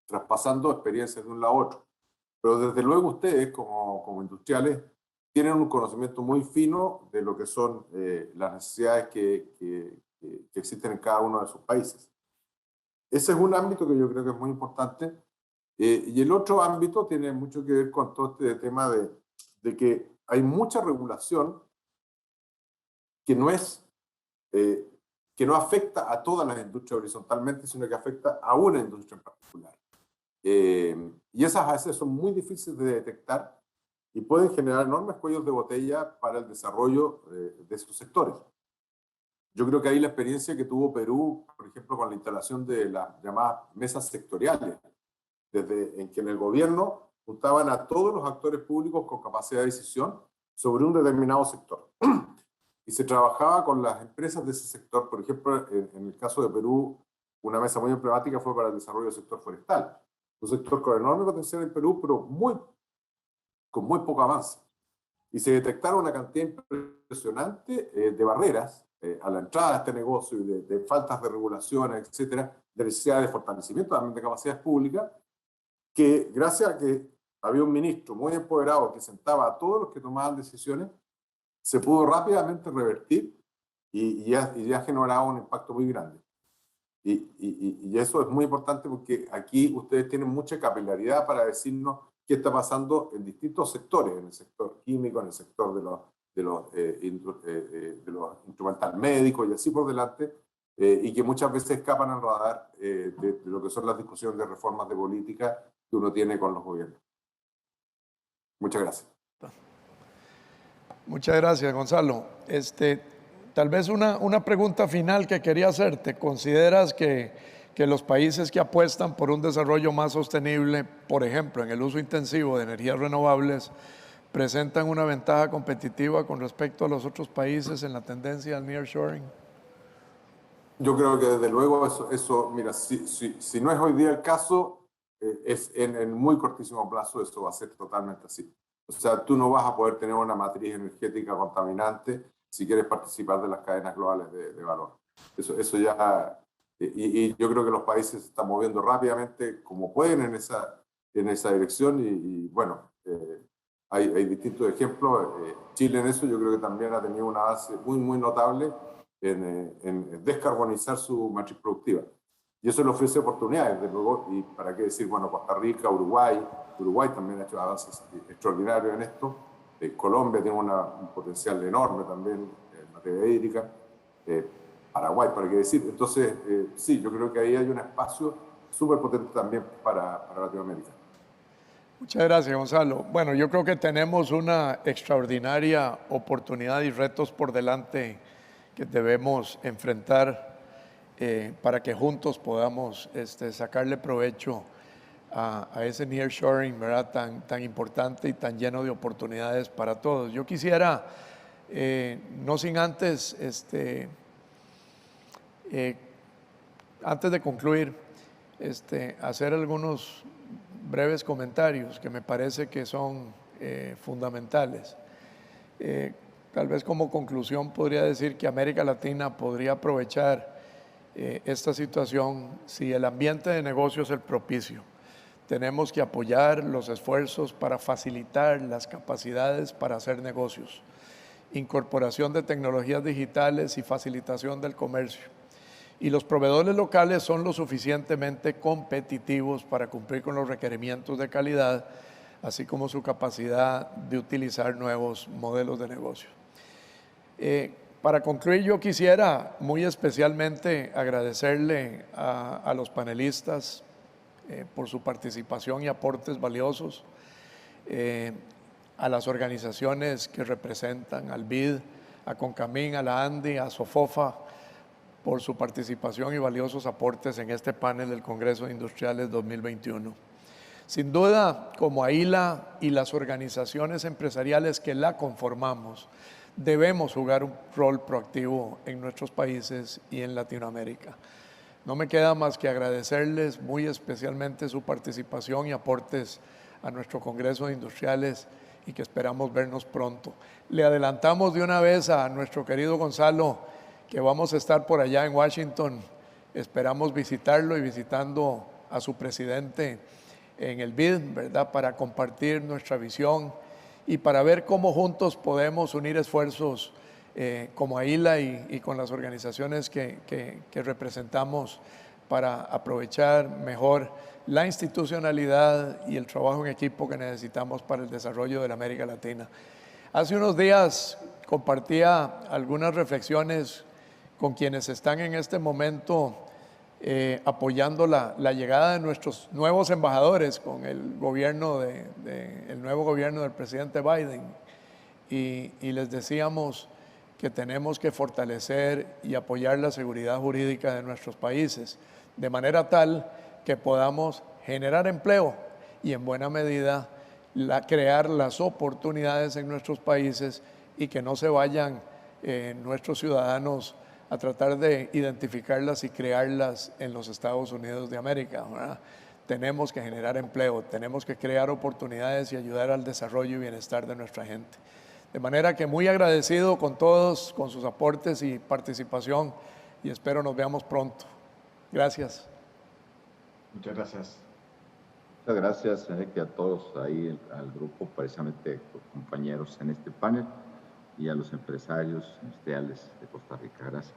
C: traspasando experiencias de un lado a otro. Pero desde luego ustedes, como industriales, tienen un conocimiento muy fino de lo que son las necesidades que existen en cada uno de sus países. Ese es un ámbito que yo creo que es muy importante. Y el otro ámbito tiene mucho que ver con todo este tema de que hay mucha regulación que no que no afecta a todas las industrias horizontalmente, sino que afecta a una industria en particular. Y esas a veces son muy difíciles de detectar y pueden generar enormes cuellos de botella para el desarrollo de esos sectores. Yo creo que ahí la experiencia que tuvo Perú, por ejemplo, con la instalación de las llamadas mesas sectoriales, desde en que en el gobierno juntaban a todos los actores públicos con capacidad de decisión sobre un determinado sector. Y se trabajaba con las empresas de ese sector. Por ejemplo, en el caso de Perú, una mesa muy emblemática fue para el desarrollo del sector forestal. Un sector con enorme potencial en Perú, pero con muy poco avance. Y se detectaron una cantidad impresionante de barreras a la entrada de este negocio y de faltas de regulación, etcétera, de necesidad de fortalecimiento también de capacidades públicas, que gracias a que había un ministro muy empoderado que sentaba a todos los que tomaban decisiones, se pudo rápidamente revertir y ya ha generado un impacto muy grande. Y eso es muy importante porque aquí ustedes tienen mucha capilaridad para decirnos qué está pasando en distintos sectores, en el sector químico, en el sector de los instrumental médicos y así por delante, y que muchas veces escapan al radar de lo que son las discusiones de reformas de política que uno tiene con los gobiernos. Muchas gracias.
B: Muchas gracias, Gonzalo. Tal vez una pregunta final que quería hacerte. ¿Consideras que los países que apuestan por un desarrollo más sostenible, por ejemplo, en el uso intensivo de energías renovables, presentan una ventaja competitiva con respecto a los otros países en la tendencia al nearshoring?
C: Yo creo que desde luego eso mira, si no es hoy día el caso, es en muy cortísimo plazo eso va a ser totalmente así. O sea, tú no vas a poder tener una matriz energética contaminante si quieres participar de las cadenas globales de valor. Eso ya, y yo creo que los países se están moviendo rápidamente como pueden en esa dirección y bueno, hay distintos ejemplos. Chile en eso yo creo que también ha tenido una base muy notable en descarbonizar su matriz productiva. Y eso le ofrece oportunidades, de luego, y para qué decir, bueno, Costa Rica, Uruguay también ha hecho avances extraordinarios en esto. Colombia tiene un potencial enorme también en materia hídrica. Paraguay, para qué decir. Entonces, sí, yo creo que ahí hay un espacio súper potente también para Latinoamérica.
B: Muchas gracias, Gonzalo. Bueno, yo creo que tenemos una extraordinaria oportunidad y retos por delante que debemos enfrentar para que juntos podamos sacarle provecho a ese nearshoring, ¿verdad? Tan importante y tan lleno de oportunidades para todos. Yo quisiera, no sin antes, antes de concluir, hacer algunos breves comentarios que me parece que son fundamentales. Tal vez como conclusión podría decir que América Latina podría aprovechar esta situación si el ambiente de negocio es el propicio. Tenemos que apoyar los esfuerzos para facilitar las capacidades para hacer negocios, incorporación de tecnologías digitales y facilitación del comercio. Y los proveedores locales son lo suficientemente competitivos para cumplir con los requerimientos de calidad, así como su capacidad de utilizar nuevos modelos de negocio. Para concluir, yo quisiera muy especialmente agradecerle a los panelistas por su participación y aportes valiosos, a las organizaciones que representan, al BID, a CONCAMIN, a la ANDI, a SOFOFA, por su participación y valiosos aportes en este panel del Congreso de Industriales 2021. Sin duda, como AILA y las organizaciones empresariales que la conformamos, debemos jugar un rol proactivo en nuestros países y en Latinoamérica. No me queda más que agradecerles muy especialmente su participación y aportes a nuestro Congreso de Industriales y que esperamos vernos pronto. Le adelantamos de una vez a nuestro querido Gonzalo que vamos a estar por allá en Washington. Esperamos visitarlo y visitando a su presidente en el BID, ¿verdad? Para compartir nuestra visión y para ver cómo juntos podemos unir esfuerzos como AILA y con las organizaciones que representamos para aprovechar mejor la institucionalidad y el trabajo en equipo que necesitamos para el desarrollo de la América Latina. Hace unos días compartía algunas reflexiones con quienes están en este momento apoyando la llegada de nuestros nuevos embajadores con el gobierno el nuevo gobierno del presidente Biden. Y les decíamos que tenemos que fortalecer y apoyar la seguridad jurídica de nuestros países, de manera tal que podamos generar empleo y en buena medida crear las oportunidades en nuestros países y que no se vayan nuestros ciudadanos a tratar de identificarlas y crearlas en los Estados Unidos de América, ¿verdad? Tenemos que generar empleo, tenemos que crear oportunidades y ayudar al desarrollo y bienestar de nuestra gente. De manera que muy agradecido con todos, con sus aportes y participación y espero nos veamos pronto. Gracias.
F: Muchas gracias.
D: Muchas gracias, Enrique, a todos ahí, al grupo, precisamente compañeros en este panel y a los empresarios industriales de Costa Rica. Gracias.